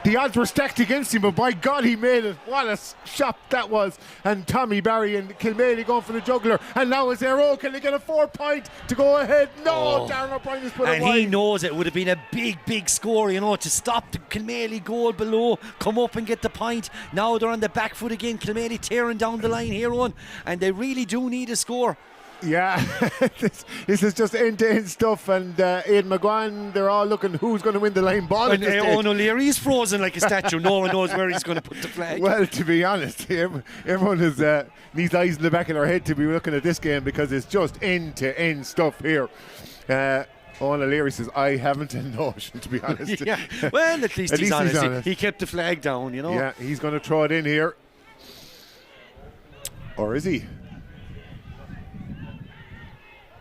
The odds were stacked against him, but by God, he made it. What a shot that was. And Tommy Barry and Kilmaley going for the juggler. And now it's Eire. Can they get a 4-point to go ahead? No, Darren O'Brien has put it wide. And he knows it would have been a big score, to stop the Kilmaley goal below, come up and get the point. Now they're on the back foot again. Kilmaley tearing down the line here on, and they really do need a score. Yeah, this is just end-to-end stuff, and Aidan McGuane, they're all looking who's going to win the line ball. And Owen O'Leary's frozen like a statue. No one knows where he's going to put the flag. Well, to be honest, everyone needs eyes in the back of their head to be looking at this game because it's just end-to-end stuff here. Owen O'Leary says, I haven't a notion, to be honest. Yeah. Well, at least he's honest. He kept the flag down, Yeah, he's going to throw it in here. Or is he?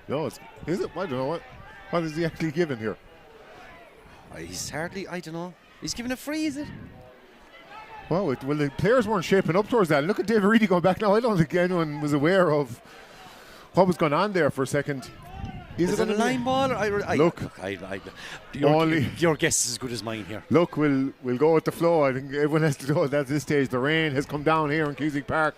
No, is it? I don't know. What is he actually giving here? He's hardly, I don't know. He's giving a free, is it? Well, the players weren't shaping up towards that. Look at David Reedy going back now. I don't think anyone was aware of what was going on there for a second. Is it a line ball? Your guess is as good as mine here. Look, we'll go with the flow. I think everyone has to know that at this stage. The rain has come down here in Cusack Park,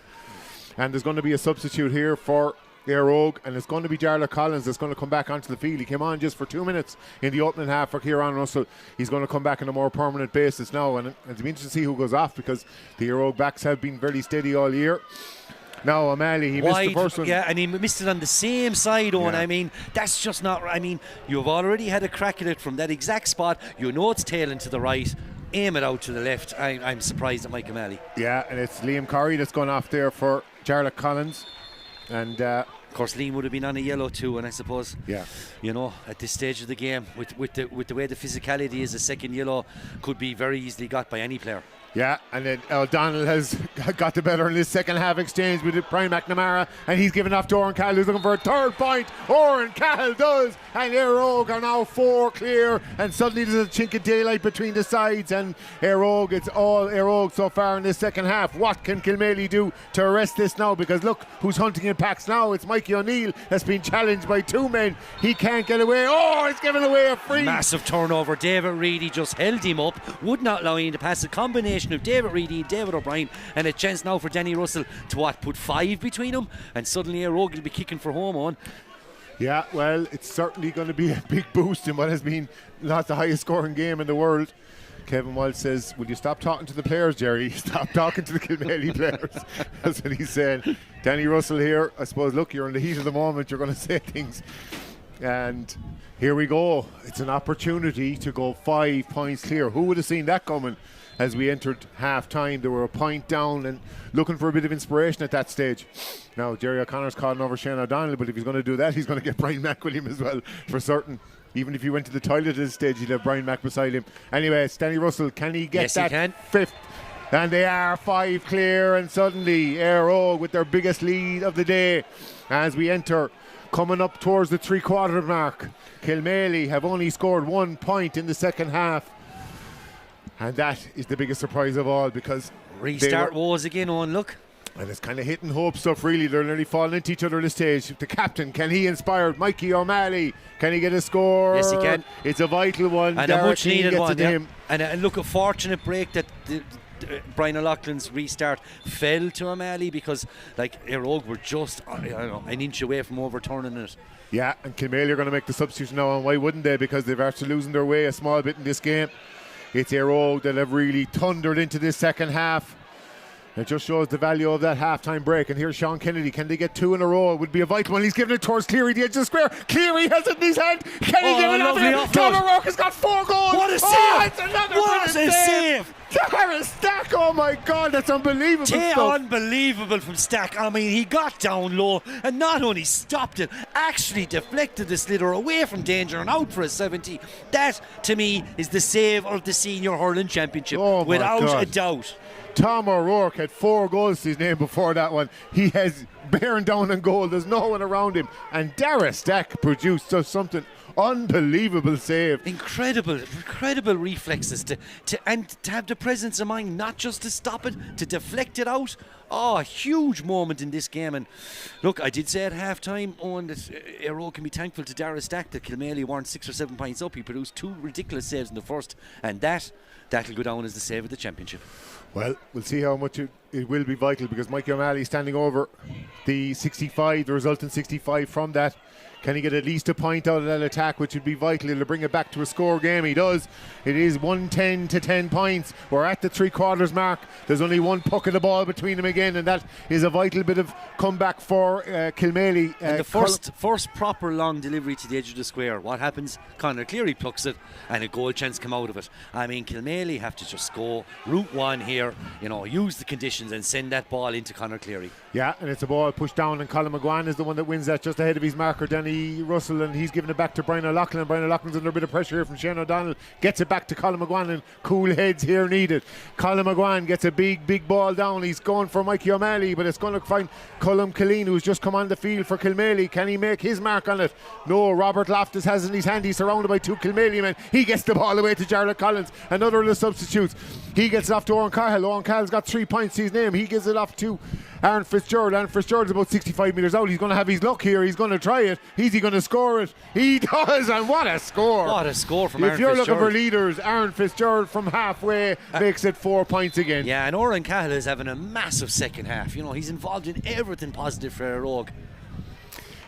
and there's going to be a substitute here for Eire, and it's going to be Jarlath Collins that's going to come back onto the field. He came on just for 2 minutes in the opening half for Kieran Russell. He's going to come back on a more permanent basis now, and it'll be interesting to see who goes off because the Eire backs have been very steady all year. Now O'Malley, he missed the first one. Yeah, and he missed it on the same side, Owen. Yeah. I mean, that's just not... I mean, you've already had a crack at it from that exact spot. It's tailing to the right. Aim it out to the left. I'm surprised at Mike O'Malley. Yeah, and it's Liam Corrie that's gone off there for Jarlath Collins. And of course, Liam would have been on a yellow too, and I suppose, yeah, at this stage of the game, with the way the physicality is, a second yellow could be very easily got by any player. Yeah, and then O'Donnell has got the better in this second half exchange with Brian McNamara, and he's given off to Oran Cahill, who's looking for a third point. Oran Cahill does, and Eire are now 4 clear, and suddenly there's a chink of daylight between the sides, and Eire, it's all Eire so far in this second half. What can Kilmaley do to arrest this now? Because look who's hunting in packs now. It's Mikey O'Neill that's been challenged by 2 men. He can't get away. Oh, he's giving away a free. Massive turnover. David Reedy just held him up, would not allow him to pass. A combination of David Reedy, David O'Brien, and a chance now for Danny Russell to put 5 between them, and suddenly Eire will be kicking for home on. Yeah, well, it's certainly going to be a big boost in what has been not the highest scoring game in the world. Kevin Walsh says, will you stop talking to the players, Jerry? Stop talking to the Kilmaley players. That's what he's saying. Danny Russell here, I suppose, look, you're in the heat of the moment, you're going to say things. And here we go. It's an opportunity to go 5 points clear. Who would have seen that coming as we entered half-time? They were a point down and looking for a bit of inspiration at that stage. Now, Jerry O'Connor's calling over Shane O'Donnell, but if he's going to do that, he's going to get Brian Mack with him as well, for certain. Even if he went to the toilet at this stage, he'd have Brian Mack beside him. Anyway, Stanley Russell, can he get fifth? And they are 5 clear, and suddenly Eire with their biggest lead of the day as we enter, coming up towards the 3/4 mark. Kilmaley have only scored 1 point in the second half, and that is the biggest surprise of all, because restart woes again on, look. And it's kind of hitting hope stuff, really. They're nearly falling into each other at this stage. The captain, can he inspire Mikey O'Malley? Can he get a score? Yes, he can. It's a vital one. And a much needed one. Yeah. And look, a fortunate break that Brian O'Loughlin's restart fell to O'Malley, because like Eire were just an inch away from overturning it. Yeah, and Kilmaley are going to make the substitution now, and why wouldn't they? Because they've actually losing their way a small bit in this game. It's Eire that have really thundered into this second half. It just shows the value of that half-time break. And here's Sean Kennedy. Can they get 2 in a row? It would be a vital one. He's giving it towards Cleary, the edge of the square. Cleary has it in his hand. Can he give it out? Tom O'Rourke has got 4 goals. What a save! It's another what a save! Darren Stack, oh my God, that's unbelievable stuff. Unbelievable from Stack. I mean, he got down low and not only stopped it, actually deflected the sliotar away from danger and out for a 70. That, to me, is the save of the Senior Hurling Championship, without a doubt. Tom O'Rourke had 4 goals to his name before that one. He has bearing down on goal. There's no one around him. And Darren Stack produced something unbelievable save. Incredible reflexes to have the presence of mind, not just to stop it, to deflect it out. Oh, a huge moment in this game. And look, I did say at half-time, Owen, that Eire can be thankful to Darren Stack that Kilmaley weren't 6 or 7 points up. He produced 2 ridiculous saves in the first, and that'll go down as the save of the championship. Well, we'll see how much it will be vital, because Mikey O'Malley standing over the 65, the resultant 65 from that. Can he get at least a point out of that attack, which would be vital? It'll bring it back to a score game. He does. It is 110 to 10 points. We're at the 3/4 mark. There's only 1 puck of the ball between them again, and that is a vital bit of comeback for Kilmaley. And the first proper long delivery to the edge of the square. What happens? Conor Cleary plucks it, and a goal chance come out of it. I mean, Kilmaley have to just go route one here, use the conditions and send that ball into Conor Cleary. Yeah, and it's a ball pushed down, and Colin McGuane is the one that wins that, just ahead of his marker, Danny Russell, and he's giving it back to Brian O'Loughlin, and Brian O'Loughlin's under a bit of pressure here from Shane O'Donnell. Gets it back to Colin McGuane, and cool heads here needed. Colin McGuane gets a big ball down. He's going for Mikey O'Malley, but it's going to find Colm Killeen, who's just come on the field for Kilmaley. Can he make his mark on it? No, Robert Loftus has it in his hand. He's surrounded by 2 Kilmaley men. He gets the ball away to Jarlath Collins, another of the substitutes. He gets it off to Oran Cahill. Oran Cahill's got 3 points to his name. He gives it off to Aaron Fitzgerald. Aaron Fitzgerald's about 65 metres out. He's going to have his luck here. He's going to try it. Is he going to score it? He does, and what a score. What a score from Aaron Fitzgerald. If you're Fitzgerald. looking for leaders, Aaron Fitzgerald from halfway makes it 4 points again. Yeah, and Oran Cahill is having a massive second half. He's involved in everything positive for Eire.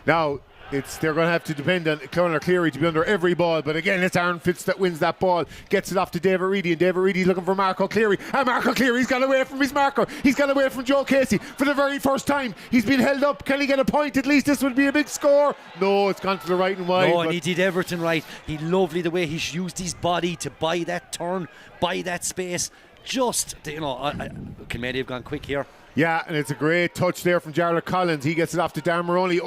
Now, they're going to have to depend on Conor Cleary to be under every ball, but again, it's Aaron Fitz that wins that ball, gets it off to David Reedy, and David Reedy's looking for Marco Cleary, and Marco Cleary's got away from his marker. He's got away from Joe Casey for the very first time. He's been held up. Can he get a point? At least this would be a big score. No, it's gone to the right and wide. No, and he did everything right. He lovely the way he used his body to buy that turn, buy that space. Kilmaley have gone quick here. Yeah, and it's a great touch there from Jarlath Collins. He gets it off to Darren Maroney.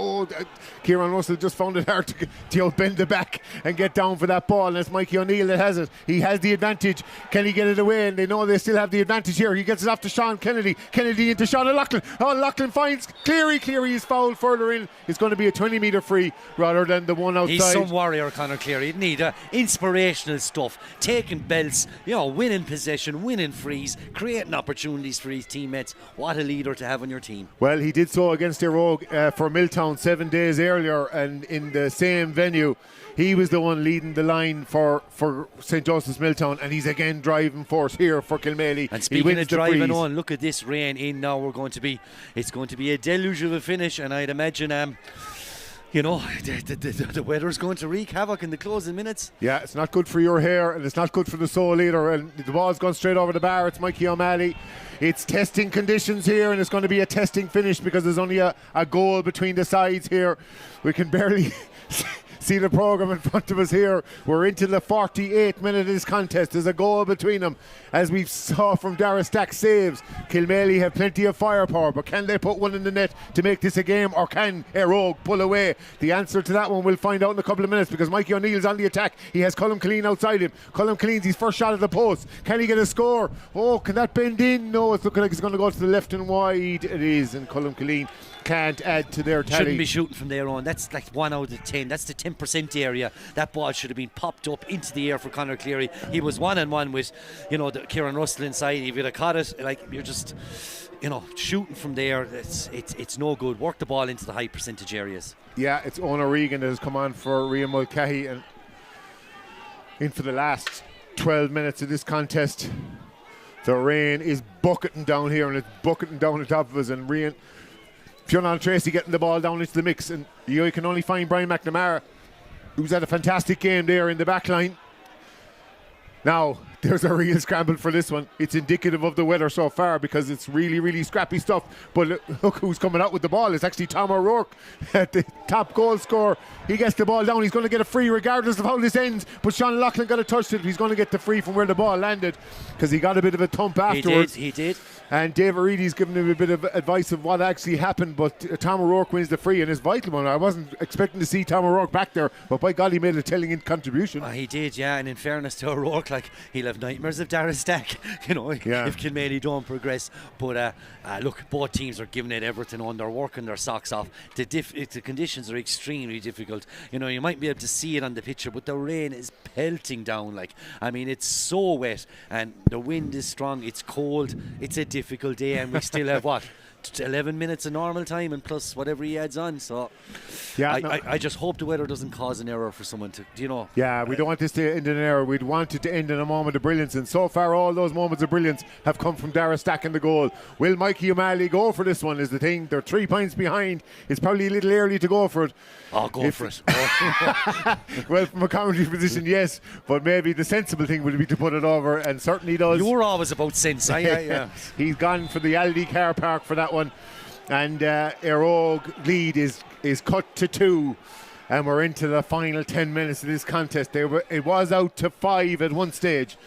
Kieran Russell just found it hard to bend the back and get down for that ball, and it's Mikey O'Neill that has it. He has the advantage. Can he get it away? And they know they still have the advantage here. He gets it off to Sean Kennedy. Kennedy into Sean O'Loughlin. O'Loughlin finds Cleary. Cleary is fouled further in. It's going to be a 20-metre free rather than the one outside. He's some warrior, Conor Cleary. He'd need inspirational stuff. Taking belts, winning possession, winning frees, creating opportunities for his teammates. What a leader to have on your team. Well, he did so against Eire for Milltown 7 days earlier, and in the same venue he was the one leading the line for St. Joseph's Milltown, and he's again driving force here for Kilmaley. And speaking of driving on, look at this rain in now. It's going to be a deluge of a finish, and I'd imagine the weather's going to wreak havoc in the closing minutes. Yeah, it's not good for your hair, and it's not good for the soul either. And the ball's gone straight over the bar. It's Mikey O'Malley. It's testing conditions here, and it's going to be a testing finish because there's only a goal between the sides here. We can barely see the programme in front of us here. We're into the 48th minute of this contest. There's a goal between them. As we saw from Dara Stack saves, Kilmaley have plenty of firepower, but can they put one in the net to make this a game, or can Eire pull away? The answer to that one we'll find out in a couple of minutes, because Mikey O'Neill's on the attack. He has Colm Killeen outside him. Colm Killeen's his first shot at the post. Can he get a score? Oh, can that bend in? No, it's looking like it's going to go to the left and wide. It is, and Colm Killeen can't add to their tally. Shouldn't be shooting from there on. That's like 1 out of 10. That's the 10% area. That ball should have been popped up into the air for Conor Cleary. He was 1-on-1 with, the Kieran Russell inside. If you'd have caught it, like, you're just, shooting from there. It's no good. Work the ball into the high percentage areas. Yeah, it's Ona Regan that has come on for Rian Mulcahy, and in for the last 12 minutes of this contest. The rain is bucketing down here, and it's bucketing down the top of us, and Rian Fionn Tracy getting the ball down into the mix, and you can only find Brian McNamara, who's had a fantastic game there in the back line. Now, there's a real scramble for this one. It's indicative of the weather so far, because it's really, really scrappy stuff. But look who's coming out with the ball. It's actually Tom O'Rourke, the top goal scorer. He gets the ball down. He's going to get a free regardless of how this ends. But Sean Loughlin got a touch it. He's going to get the free from where the ball landed, because he got a bit of a thump afterwards. He did. And Dave Reedy's given him a bit of advice of what actually happened. But Tom O'Rourke wins the free, and it's vital one. I wasn't expecting to see Tom O'Rourke back there, but by God, he made a telling contribution. He did, yeah. And in fairness to O'Rourke, like, he'll have nightmares of Dara Stack, if Kilmaley don't progress. But look, both teams are giving it everything on. They're working their socks off. The conditions are extremely difficult. You might be able to see it on the picture, but the rain is pelting down. It's so wet, and the wind is strong. It's cold. It's a difficult day, and we still have 11 minutes of normal time, and plus whatever he adds on. So I just hope the weather doesn't cause an error for someone to, Yeah, we don't want this to end in an error. We'd want it to end in a moment of brilliance, and so far all those moments of brilliance have come from Dara Stack in the goal. Will Mikey O'Malley go for this one is the thing. They're 3 points behind. It's probably a little early to go for it. Go for it. Well, from a commentary position, yes, but maybe the sensible thing would be to put it over, and certainly does. You're always about sense. He's gone for the Aldi car park for that one, and Eire lead is cut to 2, and we're into the final 10 minutes of this contest. It was out to 5 at one stage,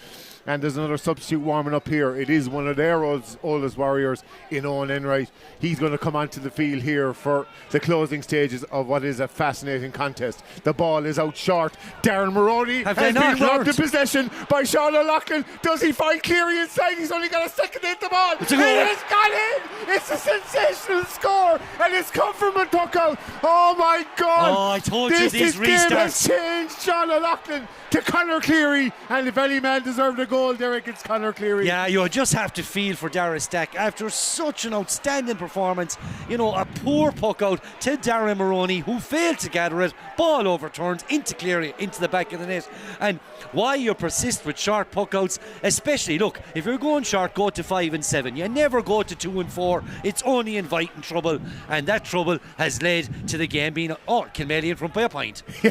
and there's another substitute warming up here. It is one of their oldest warriors in Owen Enright. He's going to come onto the field here for the closing stages of what is a fascinating contest. The ball is out short. Darren Moroney has been robbed of possession by Sean O'Loughlin. Does he find Cleary inside? He's only got a second to hit the ball. It has gone in. It's a sensational score, and it's come from a tuck out. Oh my God! Oh, I told you these restarts. This game has changed Sean O'Loughlin to Conor Cleary, and if any man deserved a goal, Derek, it's Conor Cleary. Yeah, you just have to feel for Dara Stack after such an outstanding performance. A poor puck out to Darren Moroney, who failed to gather it. Ball overturned into Cleary, into the back of the net. And why you persist with short puck outs, especially, look, if you're going short, go to 5 and 7. You never go to 2 and 4. It's only inviting trouble, and that trouble has led to the game being Kilmaley in front by a point. Yeah,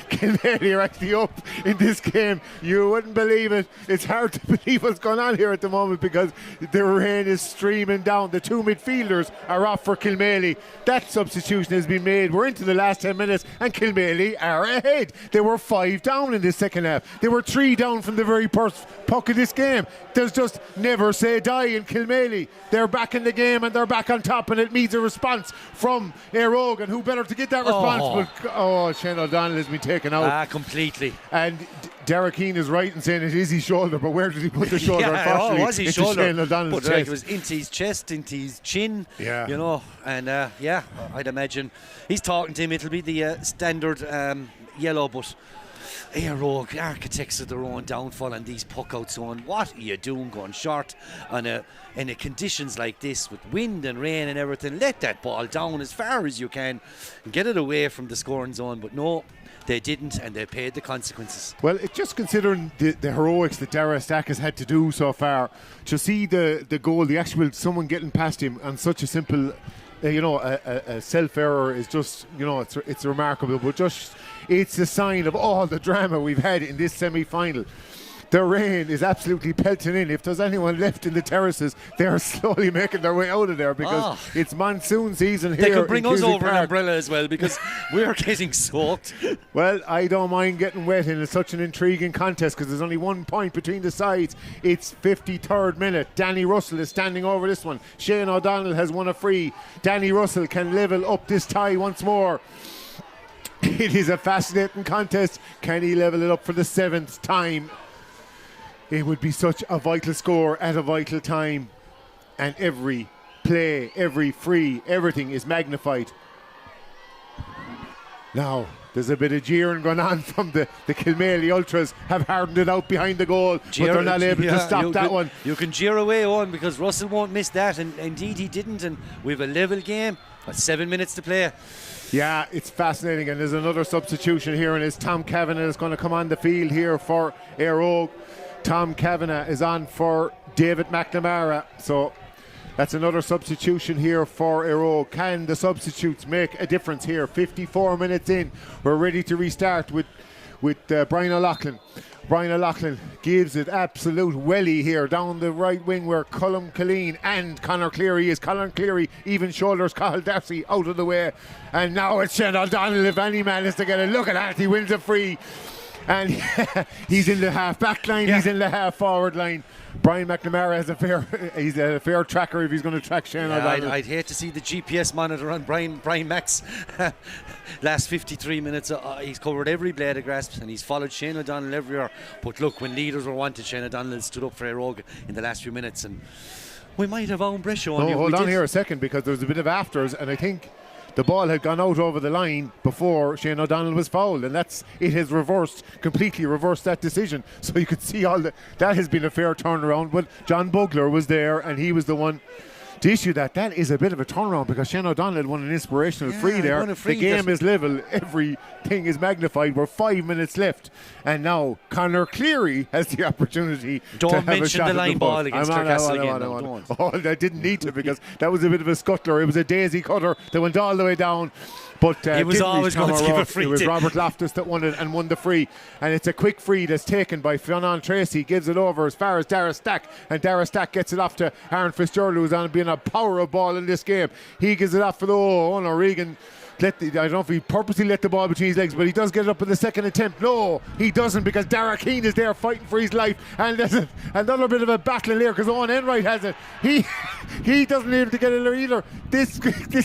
Kilmaley are actually up in this game. You wouldn't believe it. It's hard to believe what's going on here at the moment, because the rain is streaming down. The 2 midfielders are off for Kilmaley. That substitution has been made. We're into the last 10 minutes, and Kilmaley are ahead. They were 5 down in this second half. They were 3 down from the very first puck of this game. There's just never say die in Kilmaley. They're back in the game, and they're back on top, and it needs a response from Eire, and who better to get that response? But Shane O'Donnell has been taken out. Completely. And Derek Keane is right in saying it is his shoulder, but where did he put the shoulder? Unfortunately, it was his shoulder. Shane O'Donnell's but it was into his chest, into his chin. Yeah. And I'd imagine he's talking to him. It'll be the standard yellow, but Eire, architects of their own downfall and these puck outs on. What are you doing going short in conditions like this with wind and rain and everything? Let that ball down as far as you can and get it away from the scoring zone. But no, they didn't, and they paid the consequences. Well, it's just considering the heroics that Dara Stack has had to do so far, to see the goal, the actual someone getting past him on such a simple a self-error is just, it's remarkable. But just, it's a sign of all the drama we've had in this semi-final. The rain is absolutely pelting in. If there's anyone left in the terraces, they're slowly making their way out of there because it's monsoon season here. They can bring in us Kilmaley over an Park. umbrella as well because we're getting soaked. Well, I don't mind getting wet, and it's such an intriguing contest because there's only 1 point between the sides. It's 53rd minute. Danny Russell is standing over this one. Shane O'Donnell has won a free. Danny Russell can level up this tie once more. It is a fascinating contest. Can he level it up for the 7th time? It would be such a vital score at a vital time. And every play, every free, everything is magnified. Now, there's a bit of jeering going on from the Kilmaley Ultras. Have hardened it out behind the goal, but they're not able to stop that one. You can jeer away on because Russell won't miss that, and indeed he didn't. And we have a level game. 7 minutes to play. Yeah, it's fascinating. And there's another substitution here, and it's Tom Kavanagh is going to come on the field here for Eire. Tom Kavanagh is on for David McNamara. So that's another substitution here for Eire. Can the substitutes make a difference here? 54 minutes in. We're ready to restart with Brian O'Loughlin. Brian O'Loughlin gives it absolute welly here down the right wing where Colm Killeen and Conor Cleary is. Conor Cleary even shoulders Cathal Darcy out of the way. And now it's Shane O'Donnell. If any man is to get a look at that, he wins a free. And he's in the half back line, he's in the half forward line. Brian McNamara has he's a fair tracker if he's going to track Shane O'Donnell. I'd hate to see the GPS monitor on Brian Mack's last 53 minutes. He's covered every blade of grass and he's followed Shane O'Donnell everywhere. But look, when leaders were wanted, Shane O'Donnell stood up for Eire in the last few minutes, and we might have own Brescia on. Hold on here a second, because there was a bit of afters, and I think the ball had gone out over the line before Shane O'Donnell was fouled, and it has completely reversed that decision. So you could see that has been a fair turnaround. But John Bugler was there, and he was the one to issue that. That is a bit of a turnaround because Shane O'Donnell had won an inspirational free there. The game is level, everything is magnified. We're 5 minutes left, and now Conor Cleary has the opportunity to have a shot the line at the ball against Clarecastle again. Oh, I didn't need to, because that was a bit of a scuttler. It was a daisy cutter that went all the way down. But he was always going to give a free. It was Robert Loftus that won it and won the free, and it's a quick free that's taken by Fionn Tracy. Gives it over as far as Dara Stack, and Dara Stack gets it off to Aaron Fitzgerald, who's on being a power of ball in this game. He gives it off for the Regan. I don't know if he purposely let the ball between his legs, but he does get it up in the second attempt. No, he doesn't, because Dara Keane is there fighting for his life, and there's another bit of a battle in there because Owen Enright has it. He doesn't able to get it there either. This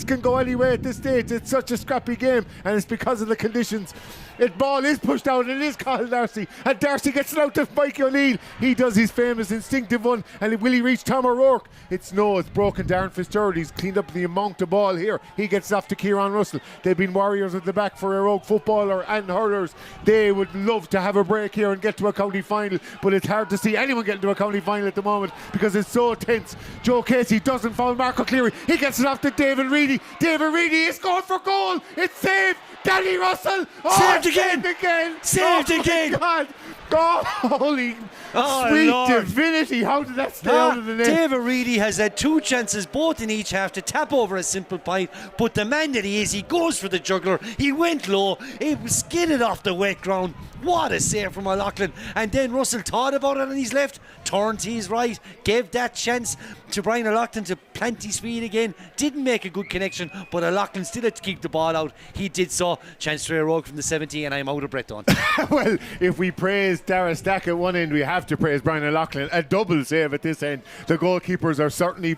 can go any way at this stage. It's such a scrappy game, and it's because of the conditions. The ball is pushed out, and it is Cathal Darcy, and Darcy gets it out to Mikey O'Neill. He does his famous instinctive one, and will he reach Tom O'Rourke? It's broken. Darren Fitzgerald, he's cleaned up the amount of ball here. He gets it off to Kieran Russell. They've been warriors at the back for Eire footballer and hurlers. They would love to have a break here and get to a county final, but it's hard to see anyone getting to a county final at the moment because it's so tense. Joe Casey doesn't foul Marco Cleary. He gets it off to David Reedy. David Reedy is going for goal. It's saved. Danny Russell. Saved again. Saved again. God. Oh, holy sweet Lord. Divinity. How did that stay out of the net? David Reedy has had 2 chances, both in each half, to tap over a simple pint, but the man that he is, he goes for the juggler. He went low. It was skidded off the wet ground. What a save from O'Loughlin. And then Russell thought about it on his left, turned to his right, gave that chance to Brian O'Loughlin to plant his feet again. Didn't make a good connection, but O'Loughlin still had to keep the ball out. He did so. Chance to Eire from the 70, and I'm out of breath on. Well, if we praise Dara Stack at one end, we have to praise Brian O'Loughlin. A double save at this end. The goalkeepers are certainly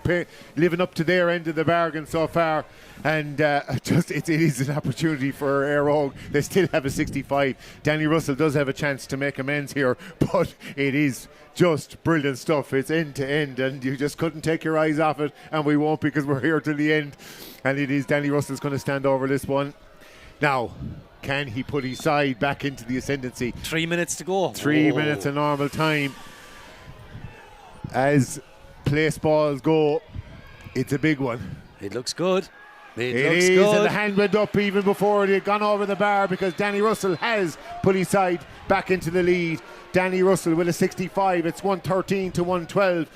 living up to their end of the bargain so far. And it is an opportunity for Eire. They still have a 65. Danny Russell does have a chance to make amends here, but it is just brilliant stuff. It's end to end, and you just couldn't take your eyes off it, and we won't, because we're here till the end. And it is Danny Russell's going to stand over this one. Now, can he put his side back into the ascendancy? 3 minutes to go. 3 minutes of normal time. As place balls go, it's a big one. It looks good. It looks good. And the hand went up even before it had gone over the bar, because Danny Russell has put his side back into the lead. Danny Russell with a 65. It's 113 to 112.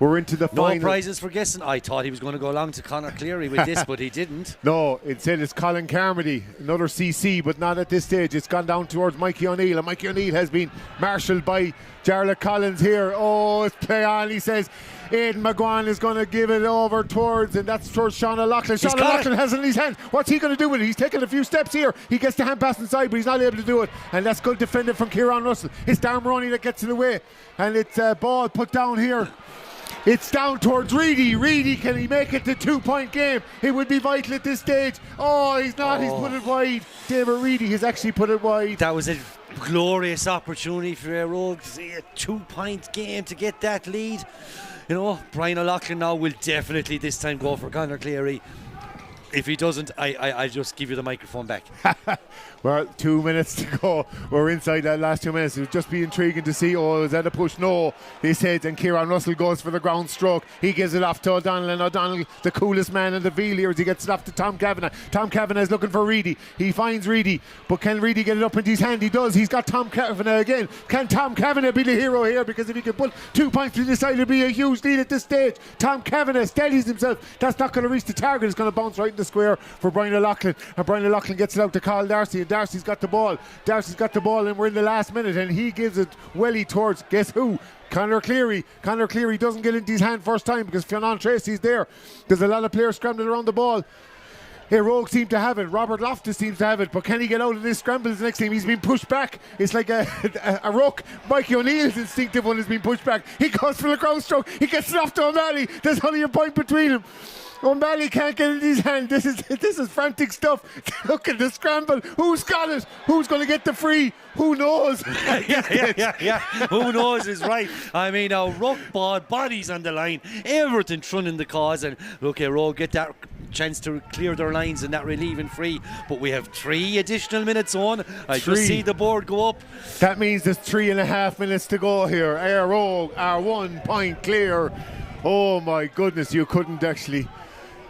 We're into the final. No prizes for guessing. I thought he was going to go along to Conor Cleary with this, but he didn't. No, instead it's Colin Carmody, another CC, but not at this stage. It's gone down towards Mikey O'Neill, and Mikey O'Neill has been marshalled by Jarlath Collins here. Oh, it's play on, he says. Aidan McGuan is going to give it over towards, and that's towards Sean O'Loughlin. Sean O'Loughlin has it in his hand. What's he going to do with it? He's taking a few steps here. He gets the hand pass inside, but he's not able to do it. And that's good defended from Kieran Russell. It's Darren Maroney that gets in the way. And it's a ball put down here. It's down towards Reedy. Reedy, can he make it the 2-point game? It would be vital at this stage. Oh, he's not. He's put it wide. David Reedy has actually put it wide. That was a glorious opportunity for Eire Rogues. A 2-point game to get that lead. You know, Brian O'Loughlin now will definitely this time go for Conor Cleary. If he doesn't, I'll just give you the microphone back. Well, 2 minutes to go. We're inside that last 2 minutes. It would just be intriguing to see. Oh, is that a push? No. They said, and Kieran Russell goes for the ground stroke. He gives it off to O'Donnell, and O'Donnell, the coolest man in the field here, as he gets it off to Tom Kavanagh. Tom Kavanagh is looking for Reedy. He finds Reedy, but can Reedy get it up into his hand? He does. He's got Tom Kavanagh again. Can Tom Kavanagh be the hero here? Because if he can put 2 points to the side, it'll be a huge lead at this stage. Tom Kavanagh steadies himself. That's not going to reach the target. It's going to bounce right in the square for Brian O'Loughlin, and Brian O'Loughlin gets it out to Carl Darcy, and Darcy's got the ball, and we're in the last minute, and he gives it welly towards, guess who? Conor Cleary. Conor Cleary doesn't get into his hand first time because Fionn Tracy's there. There's a lot of players scrambling around the ball. Here, Rogue seem to have it. Robert Loftus seems to have it, but can he get out of this scramble the next time? He's been pushed back. It's like a ruck. Mikey O'Neill's instinctive one has been pushed back. He goes for the ground stroke. He gets it off to O'Malley. There's only a point between them. O'Malley can't get it in his hand. This is frantic stuff. Look at the scramble. Who's got it? Who's going to get the free? Who knows? yeah. Who knows is right. I mean, a ruck ball, bodies on the line, everything running the cause, and look, Rogue get that chance to clear their lines and that relieving free. But we have 3 additional minutes on. I just see the board go up. That means there's 3.5 minutes to go here. Eire Rogue are 1 point clear. Oh my goodness, you couldn't actually.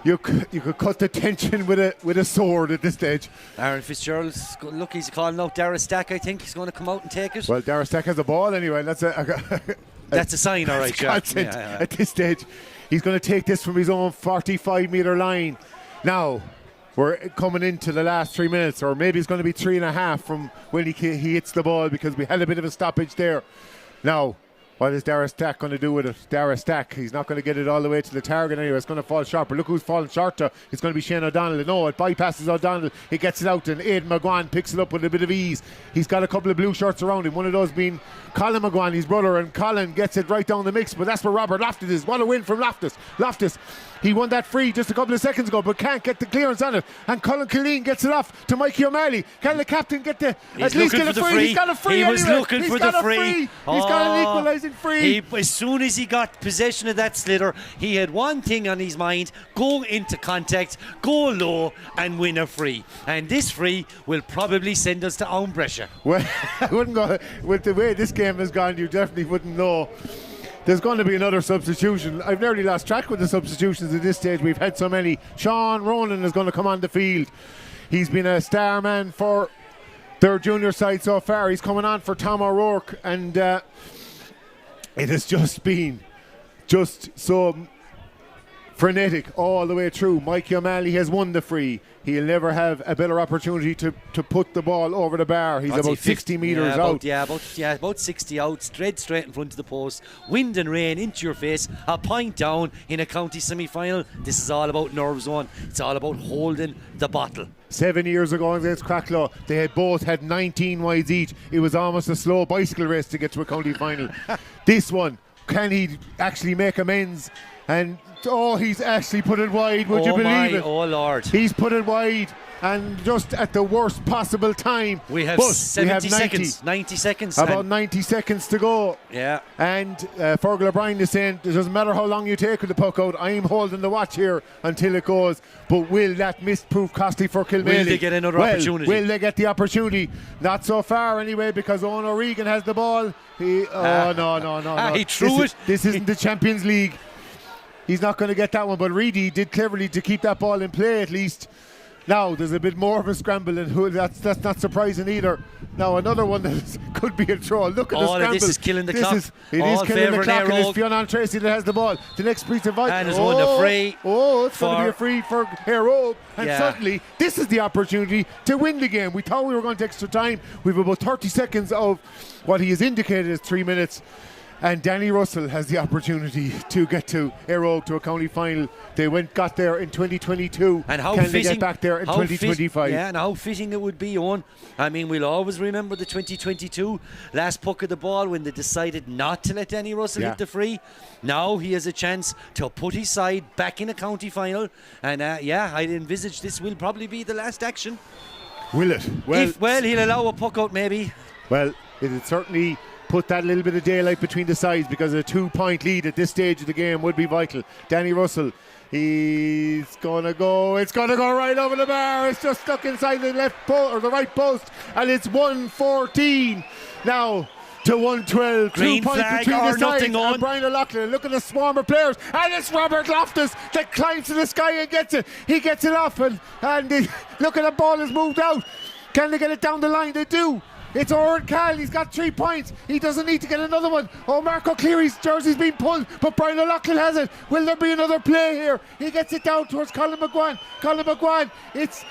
You could cut the tension with a sword at this stage. Aaron Fitzgerald, look, he's calling out Dara Stack. I think he's going to come out and take it. Well, Dara Stack has the ball anyway. That's a sign, all right. Yeah. At this stage, he's going to take this from his own 45-metre line. Now, we're coming into the last 3 minutes, or maybe it's going to be 3.5 from when he hits the ball, because we had a bit of a stoppage there. Now, what is Dara Stack going to do with it? Dara Stack, he's not going to get it all the way to the target anyway. It's going to fall short. But look who's falling short to. It's going to be Shane O'Donnell. No, it bypasses O'Donnell. He gets it out, and Aidan McGuan picks it up with a bit of ease. He's got a couple of blue shirts around him. One of those being Colin McGuan, his brother, and Colin gets it right down the mix. But that's where Robert Loftus is. What a win from Loftus. He won that free just a couple of seconds ago, but can't get the clearance on it. And Colin Killeen gets it off to Mikey O'Malley. Can the captain get the at least get a free? He's got a free. He was looking for the free. He's got an equalising free. As soon as he got possession of that sliotar, he had one thing on his mind: go into contact, go low, and win a free. And this free will probably send us to Aumbrecha. Well, I wouldn't go with the way this game has gone. You definitely wouldn't know. There's going to be another substitution. I've nearly lost track with the substitutions at this stage. We've had so many. Sean Ronan is going to come on the field. He's been a star man for their junior side so far. He's coming on for Tom O'Rourke, and it has just been so frenetic all the way through. Mikey O'Malley has won the free. He'll never have a better opportunity to put the ball over the bar. He's about 60 metres out. About 60 out, straight in front of the post. Wind and rain into your face. A point down in a county semi-final. This is all about nerves on. It's all about holding the bottle. 7 years ago against Cracklow, they had both had 19 wides each. It was almost a slow bicycle race to get to a county final. This one, can he actually make amends? And he's actually put it wide. Would you believe it? Oh Lord, he's put it wide, and just at the worst possible time. We have 90 seconds. About 90 seconds to go. Yeah. And Fergal O'Brien is saying it doesn't matter how long you take with the puck out. I'm holding the watch here until it goes. But will that miss prove costly for Kilmaley? Will they get another opportunity? Will they get the opportunity? Not so far anyway, because Owen O'Regan has the ball. No. He threw it. This isn't the Champions League. He's not going to get that one, but Reedy did cleverly to keep that ball in play at least. Now there's a bit more of a scramble, and that's not surprising either. Now another one that could be a throw. Look at the scramble. This is killing the clock. It is killing the clock, and it's Fionn Tracy that has the ball. The next piece of and it's won the free. It's going to be a free for Eire. And suddenly, this is the opportunity to win the game. We thought we were going to extra time. We've about 30 seconds of what he has indicated as 3 minutes. And Danny Russell has the opportunity to get to Eire to a county final. They got there in 2022. And how Can fitting, they get back there in 2025? And how fitting it would be, Owen. I mean, we'll always remember the 2022 last puck of the ball when they decided not to let Danny Russell hit the free. Now he has a chance to put his side back in a county final. And I'd envisage this will probably be the last action. Will it? Well, he'll allow a puck out maybe. Well, it'll certainly put that little bit of daylight between the sides, because a 2-point lead at this stage of the game would be vital. Danny Russell, it's going to go right over the bar. It's just stuck inside the left post or the right post, and it's 114 now to 112. Green 2 points flag between or the nothing sides. on. And Brian O'Loughlin, look at the swarm of players, and it's Robert Loftus that climbs to the sky and gets it. He gets it off, and look at the ball has moved out. Can they get it down the line? They do. It's Oren Cal. He's got 3 points. He doesn't need to get another one. Oh, Marco Cleary's jersey's been pulled, but Brian O'Loughlin has it. Will there be another play here? He gets it down towards Colin McGuan. It's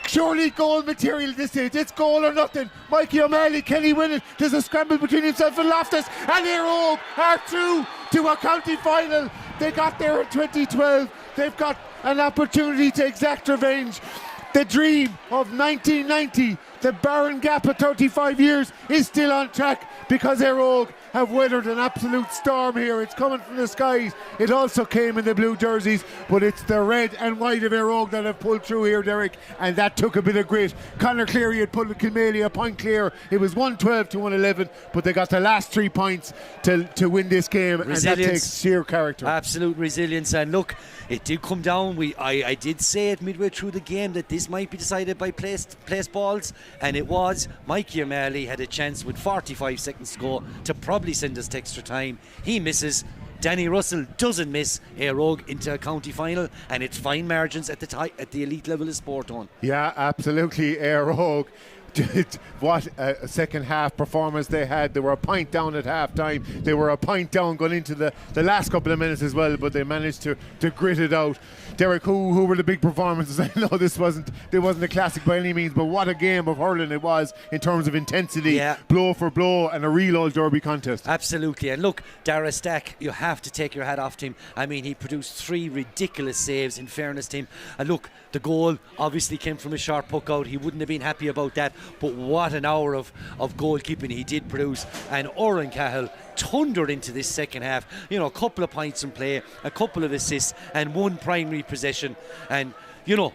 surely goal material at this stage. It's goal or nothing. Mikey O'Malley, can he win it? There's a scramble between himself and Loftus, and Eire are through to a county final. They got there in 2012. They've got an opportunity to exact revenge. The dream of 1990, the barren gap of 35 years, is still on track, because Eire have weathered an absolute storm here. It's coming from the skies. It also came in the blue jerseys, but it's the red and white of Eire that have pulled through here, Derek, and that took a bit of grit. Conor Cleary had put Kilmaley a point clear. It was 112 to 111, but they got the last 3 points to win this game, Resilience. and that takes sheer character. Absolute resilience. And look, it did come down. I did say it midway through the game that this might be decided by place balls, and it was. Mikey O'Malley had a chance with 45 seconds to go to probably send us to extra time. He misses. Danny Russell doesn't miss. Eire into a county final, and it's fine margins at the elite level of sport on. Yeah, absolutely. Eire. What a second half performance they had. They were a point down at half time. They were a point down going into the last couple of minutes as well, but they managed to grit it out. Derek, who were the big performances? I know this wasn't a classic by any means, but what a game of hurling it was in terms of intensity, blow for blow, and a real old derby contest. Absolutely. And look, Dara Stack, you have to take your hat off to him. I mean, he produced 3 ridiculous saves, in fairness to him. And look, the goal obviously came from a sharp puck out. He wouldn't have been happy about that, but what an hour of goalkeeping he did produce. And Oren Cahill thundered into this second half. You know, a couple of points in play, a couple of assists, and 1 primary possession. And, you know,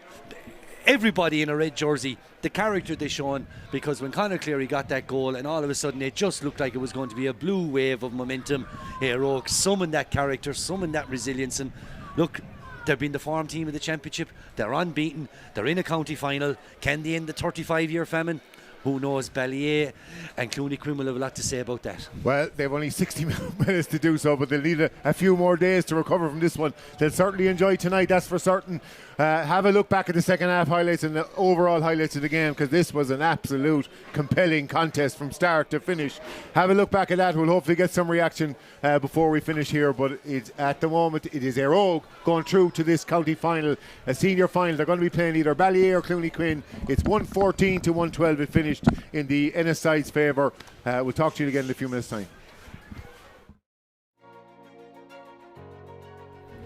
everybody in a red jersey, the character they shown, because when Conor Cleary got that goal, and all of a sudden it just looked like it was going to be a blue wave of momentum. Eire summoned that character, summoned that resilience, and look, they've been the form team of the championship. They're unbeaten. They're in a county final. Can they end the 35-year famine? Who knows? Ballier and Clooney Quinn will have a lot to say about that. Well, they've only 60 minutes to do so, but they'll need a few more days to recover from this one. They'll certainly enjoy tonight, that's for certain. Have a look back at the second half highlights and the overall highlights of the game, because this was an absolute compelling contest from start to finish. Have a look back at that. We'll hopefully get some reaction before we finish here, but at the moment it is Eire going through to this county final, a senior final. They're going to be playing either Ballier or Clooney Quinn. It's 114 to 112. It finished in the Ennis side's favour. We'll talk to you again in a few minutes' time.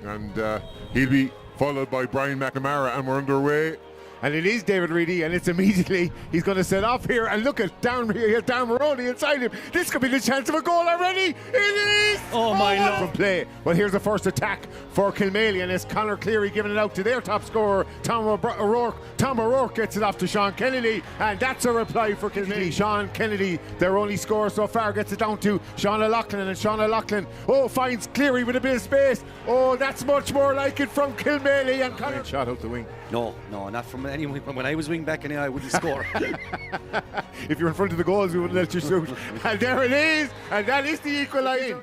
And he'll be followed by Brian McNamara, and we're underway. And it is David Reedy, and it's immediately he's going to set off here, and look at Darren Maroney inside him. This could be the chance of a goal already. It is! Oh my Lord. From play. Well, here's the first attack for Kilmaley, and it's Conor Cleary giving it out to their top scorer, Tom O'Rourke. Tom O'Rourke gets it off to Sean Kennedy, and that's a reply for Kilmaley. Sean Kennedy, their only scorer so far, gets it down to Sean O'Loughlin, and Sean O'Loughlin, finds Cleary with a bit of space. Oh, that's much more like it from Kilmaley, and Conor shot out the wing. No, not from anyone. When I was wing back in, I wouldn't score. If you're in front of the goals, we wouldn't let you shoot. And there it is, and that is the equaliser.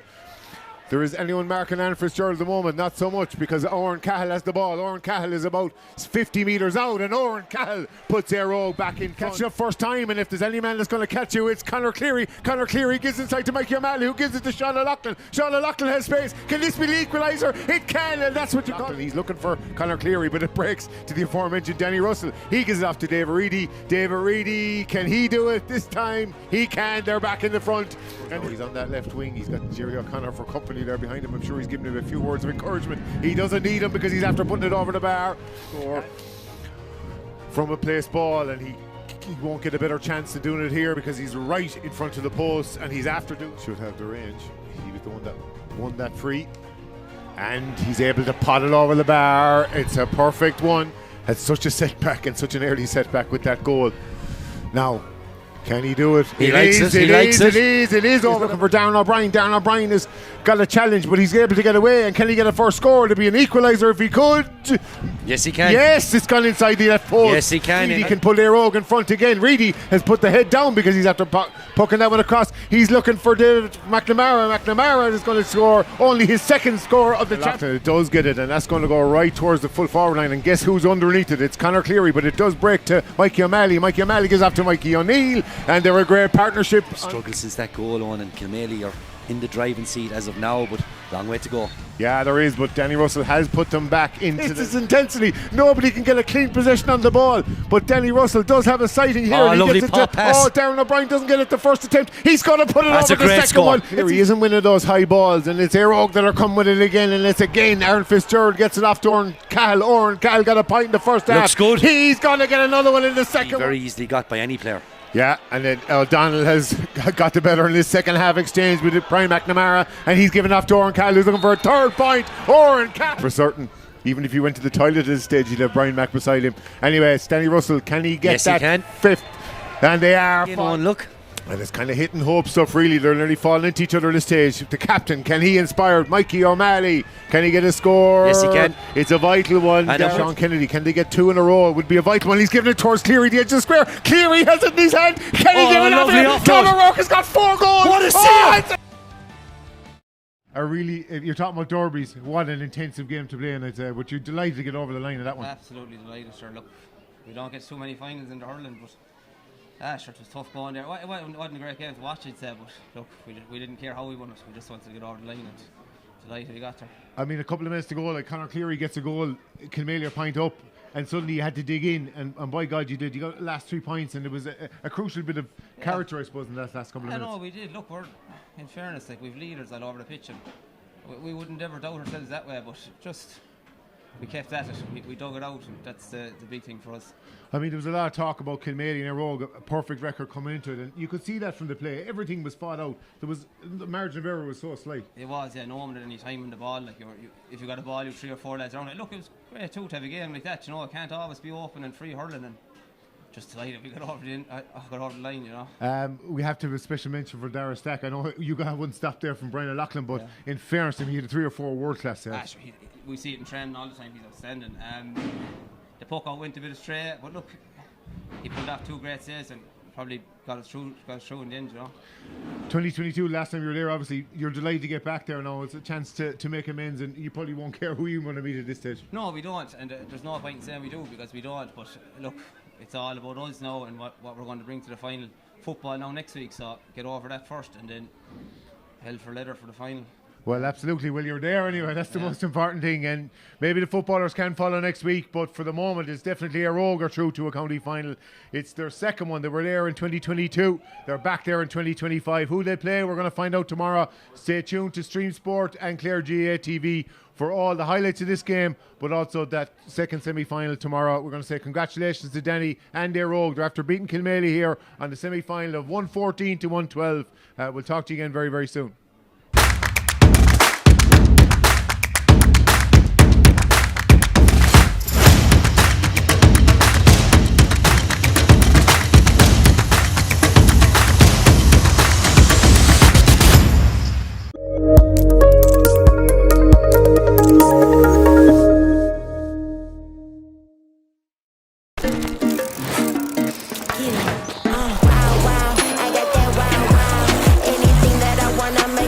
There is anyone marking Anne Fitzgerald at the moment? Not so much, because Oren Cahill has the ball. Oren Cahill is about 50 metres out, and Oren Cahill puts Eire back in front. Catching up first time, and if there's any man that's going to catch you, it's Conor Cleary. Conor Cleary gives inside to Mikey O'Malley, who gives it to Sean O'Loughlin. Sean O'Loughlin has space. Can this be the equaliser? It can, and that's what you call it. He's looking for Conor Cleary, but it breaks to the aforementioned Danny Russell. He gives it off to David Reedy. David Reedy, can he do it this time? He can. They're back in the front. And he's on that left wing. He's got Jerry O'Connor for company there behind him. I'm sure he's giving him a few words of encouragement. He doesn't need him because he's after putting it over the bar. Or from a place ball, and he won't get a better chance of doing it here because he's right in front of the post, and he's after doing. Should have the range. He was the one that won that free, and he's able to pot it over the bar. It's a perfect one. Had such a setback and such an early setback with that goal. Now, can he do it? He likes it. It is over. Looking for Darren O'Brien. Darren O'Brien has got a challenge, but he's able to get away. And can he get a first score to be an equaliser if he could? Yes, he can. Yes, it's gone inside the left post. Yes, he can. Reedy can pull Eire in front again. Reedy has put the head down because he's after poking that one across. He's looking for David McNamara. McNamara is going to score only his second score of the chapter. It does get it, and that's going to go right towards the full forward line. And guess who's underneath it? It's Conor Cleary, but it does break to Mikey O'Malley. Mikey O'Malley gives off to Mikey O'Neill, and they're a great partnership. Struggle since that goal on, and Kilmaley are in the driving seat as of now, but long way to go. Yeah, there is, but Danny Russell has put them back into this intensity. Nobody can get a clean possession on the ball, but Danny Russell does have a sighting here. Oh, and he lovely gets it pop pass. Oh, Darren O'Brien doesn't get it the first attempt. He's going to put it That's over a the great second score. one. Here he isn't winning those high balls, and it's Eire that are coming with it again, and it's again Aaron Fitzgerald gets it off to Oren Cahill. Oren Cahill got a point in the first half. Looks good. He's going to get another one in the second. Very easily got by any player. Yeah, and then O'Donnell has got the better in his second half exchange with Brian McNamara, and he's given off to Oren Cahill, who's looking for a third point. Oren Cahill, for certain. Even if he went to the toilet at this stage, he'd have Brian Mack beside him. Anyway, it's Danny Russell. Can he get that fifth? And they are. Look. And it's kind of hit and hope stuff, really. They're nearly falling into each other at this stage. The captain, can he inspire Mikey O'Malley? Can he get a score? Yes, he can. It's a vital one. Sean Kennedy, can they get two in a row? It would be a vital one. He's giving it towards Cleary, the edge of the square. Cleary has it in his hand. Can he give it out there? Tom O'Rourke has got 4 goals. What a save! If you're talking about derbies, what an intensive game to play, and I'd say, but you're delighted to get over the line of that one. Absolutely delighted, sir. Look, we don't get too many finals in the hurling, but sure, it was tough going there. It wasn't a great game to watch, I'd say, but look, we didn't care how we won it. We just wanted to get over the line, and delighted we got there. I mean, a couple of minutes to go, like Conor Cleary gets a goal, Kilmaley are point up, and suddenly you had to dig in, and by God you did. You got the last 3 points, and it was a crucial bit of character, I suppose, in that last couple of minutes. No, we did. Look, we're, in fairness, like, we've leaders all over the pitch, and we wouldn't ever doubt ourselves that way, but just we kept at it. We dug it out, and that's the big thing for us. I mean, there was a lot of talk about Kilmaley and Eire, a perfect record coming into it, and you could see that from the play. Everything was fought out. The margin of error was so slight. It was, yeah. No one at any time in the ball. Like, if you got a ball, you 3 or 4 lads around it. Look, it was great too to have a game like that. You know, it can't always be open and free hurling, and just delighted we got over the line, you know. We have to have a special mention for Dara Stack. I know you got one stop there from Brian O'Loughlin, but in fairness, he had 3 or 4 world-class saves. Sure, we see it in training all the time. He's outstanding. The puck out went a bit astray, but look, he pulled off 2 great saves and probably got us through in the end, you know. 2022, last time you were there, obviously you're delighted to get back there now. It's a chance to make amends, and you probably won't care who you want to meet at this stage. No, we don't, and there's no point in saying we do, because we don't. But look, it's all about us now and what we're going to bring to the final. Football now next week, so get over that first, and then hell for leather for the final. Well, absolutely. Well, you're there anyway. That's the most important thing. And maybe the footballers can follow next week, but for the moment, it's definitely Eire are through to a county final. It's their second one. They were there in 2022. They're back there in 2025. Who they play, we're going to find out tomorrow. Stay tuned to Stream Sport and Clare GA TV for all the highlights of this game, but also that second semi-final tomorrow. We're going to say congratulations to Danny and Eire. They're after beating Kilmaley here on the semi-final of 114 to 112. We'll talk to you again very, very soon. I got that wow, wow. Anything that I want, I make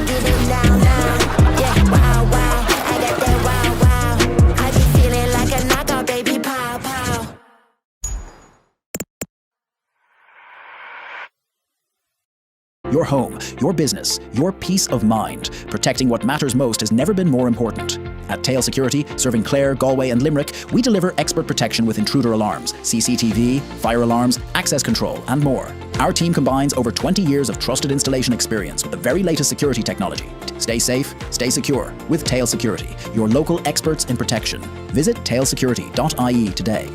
Your home, your business, your peace of mind. Protecting what matters most has never been more important. At Tail Security, serving Clare, Galway and Limerick, we deliver expert protection with intruder alarms, CCTV, fire alarms, access control and more. Our team combines over 20 years of trusted installation experience with the very latest security technology. Stay safe, stay secure with Tail Security, your local experts in protection. Visit tailsecurity.ie today.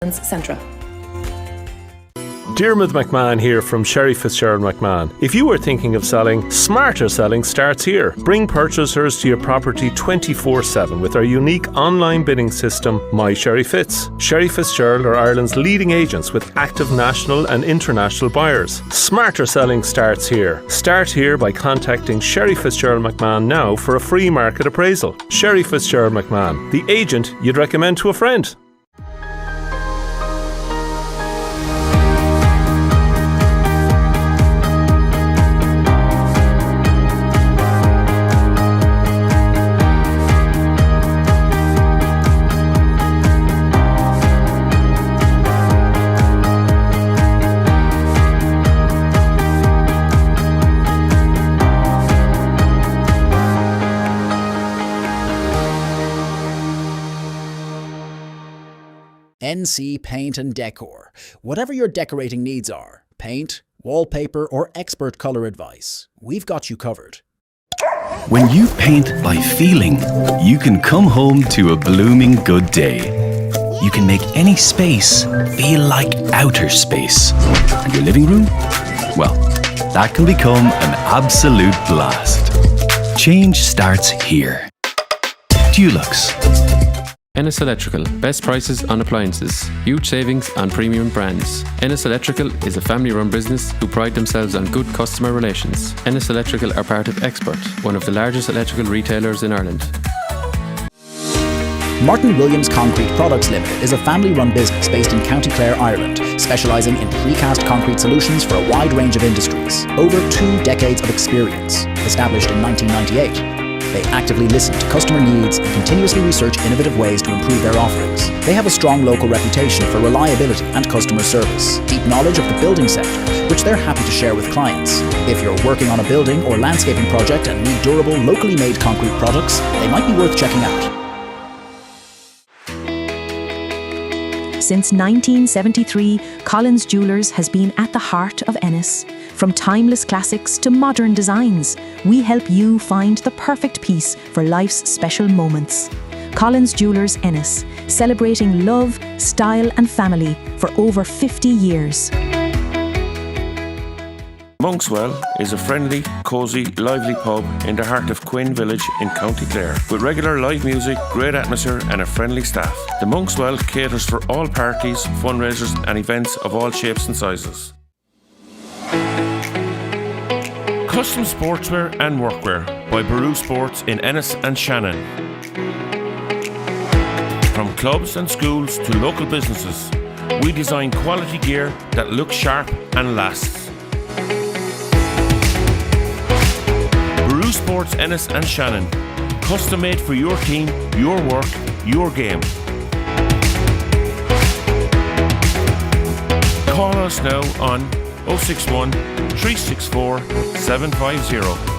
Centra. Diarmuid McMahon here from Sherry Fitzgerald McMahon. If you are thinking of selling, smarter selling starts here. Bring purchasers to your property 24/7 with our unique online bidding system, My Sherry Fitz. Sherry Fitzgerald are Ireland's leading agents with active national and international buyers. Smarter selling starts here. Start here by contacting Sherry Fitzgerald McMahon now for a free market appraisal. Sherry Fitzgerald McMahon, the agent you'd recommend to a friend. NC Paint and Decor. Whatever your decorating needs are, paint, wallpaper or expert colour advice, we've got you covered. When you paint by feeling, you can come home to a blooming good day. You can make any space feel like outer space. And your living room? Well, that can become an absolute blast. Change starts here. TUS. Ennis Electrical, best prices on appliances, huge savings on premium brands. Ennis Electrical is a family-run business who pride themselves on good customer relations. Ennis Electrical are part of Expert, one of the largest electrical retailers in Ireland. Martin Williams Concrete Products Limited is a family-run business based in County Clare, Ireland, specialising in precast concrete solutions for a wide range of industries. Over 2 decades of experience. Established in 1998. They actively listen to customer needs and continuously research innovative ways to improve their offerings. They have a strong local reputation for reliability and customer service, deep knowledge of the building sector, which they're happy to share with clients. If you're working on a building or landscaping project and need durable, locally made concrete products, they might be worth checking out. Since 1973, Collins Jewellers has been at the heart of Ennis. From timeless classics to modern designs, we help you find the perfect piece for life's special moments. Collins Jewellers Ennis, celebrating love, style and family for over 50 years. Monkswell is a friendly, cosy, lively pub in the heart of Quinn Village in County Clare, with regular live music, great atmosphere and a friendly staff. The Monkswell caters for all parties, fundraisers and events of all shapes and sizes. Custom sportswear and workwear by Baru Sports in Ennis and Shannon. From clubs and schools to local businesses, we design quality gear that looks sharp and lasts. Baru Sports Ennis and Shannon, custom made for your team, your work, your game. Call us now on 061 364 750.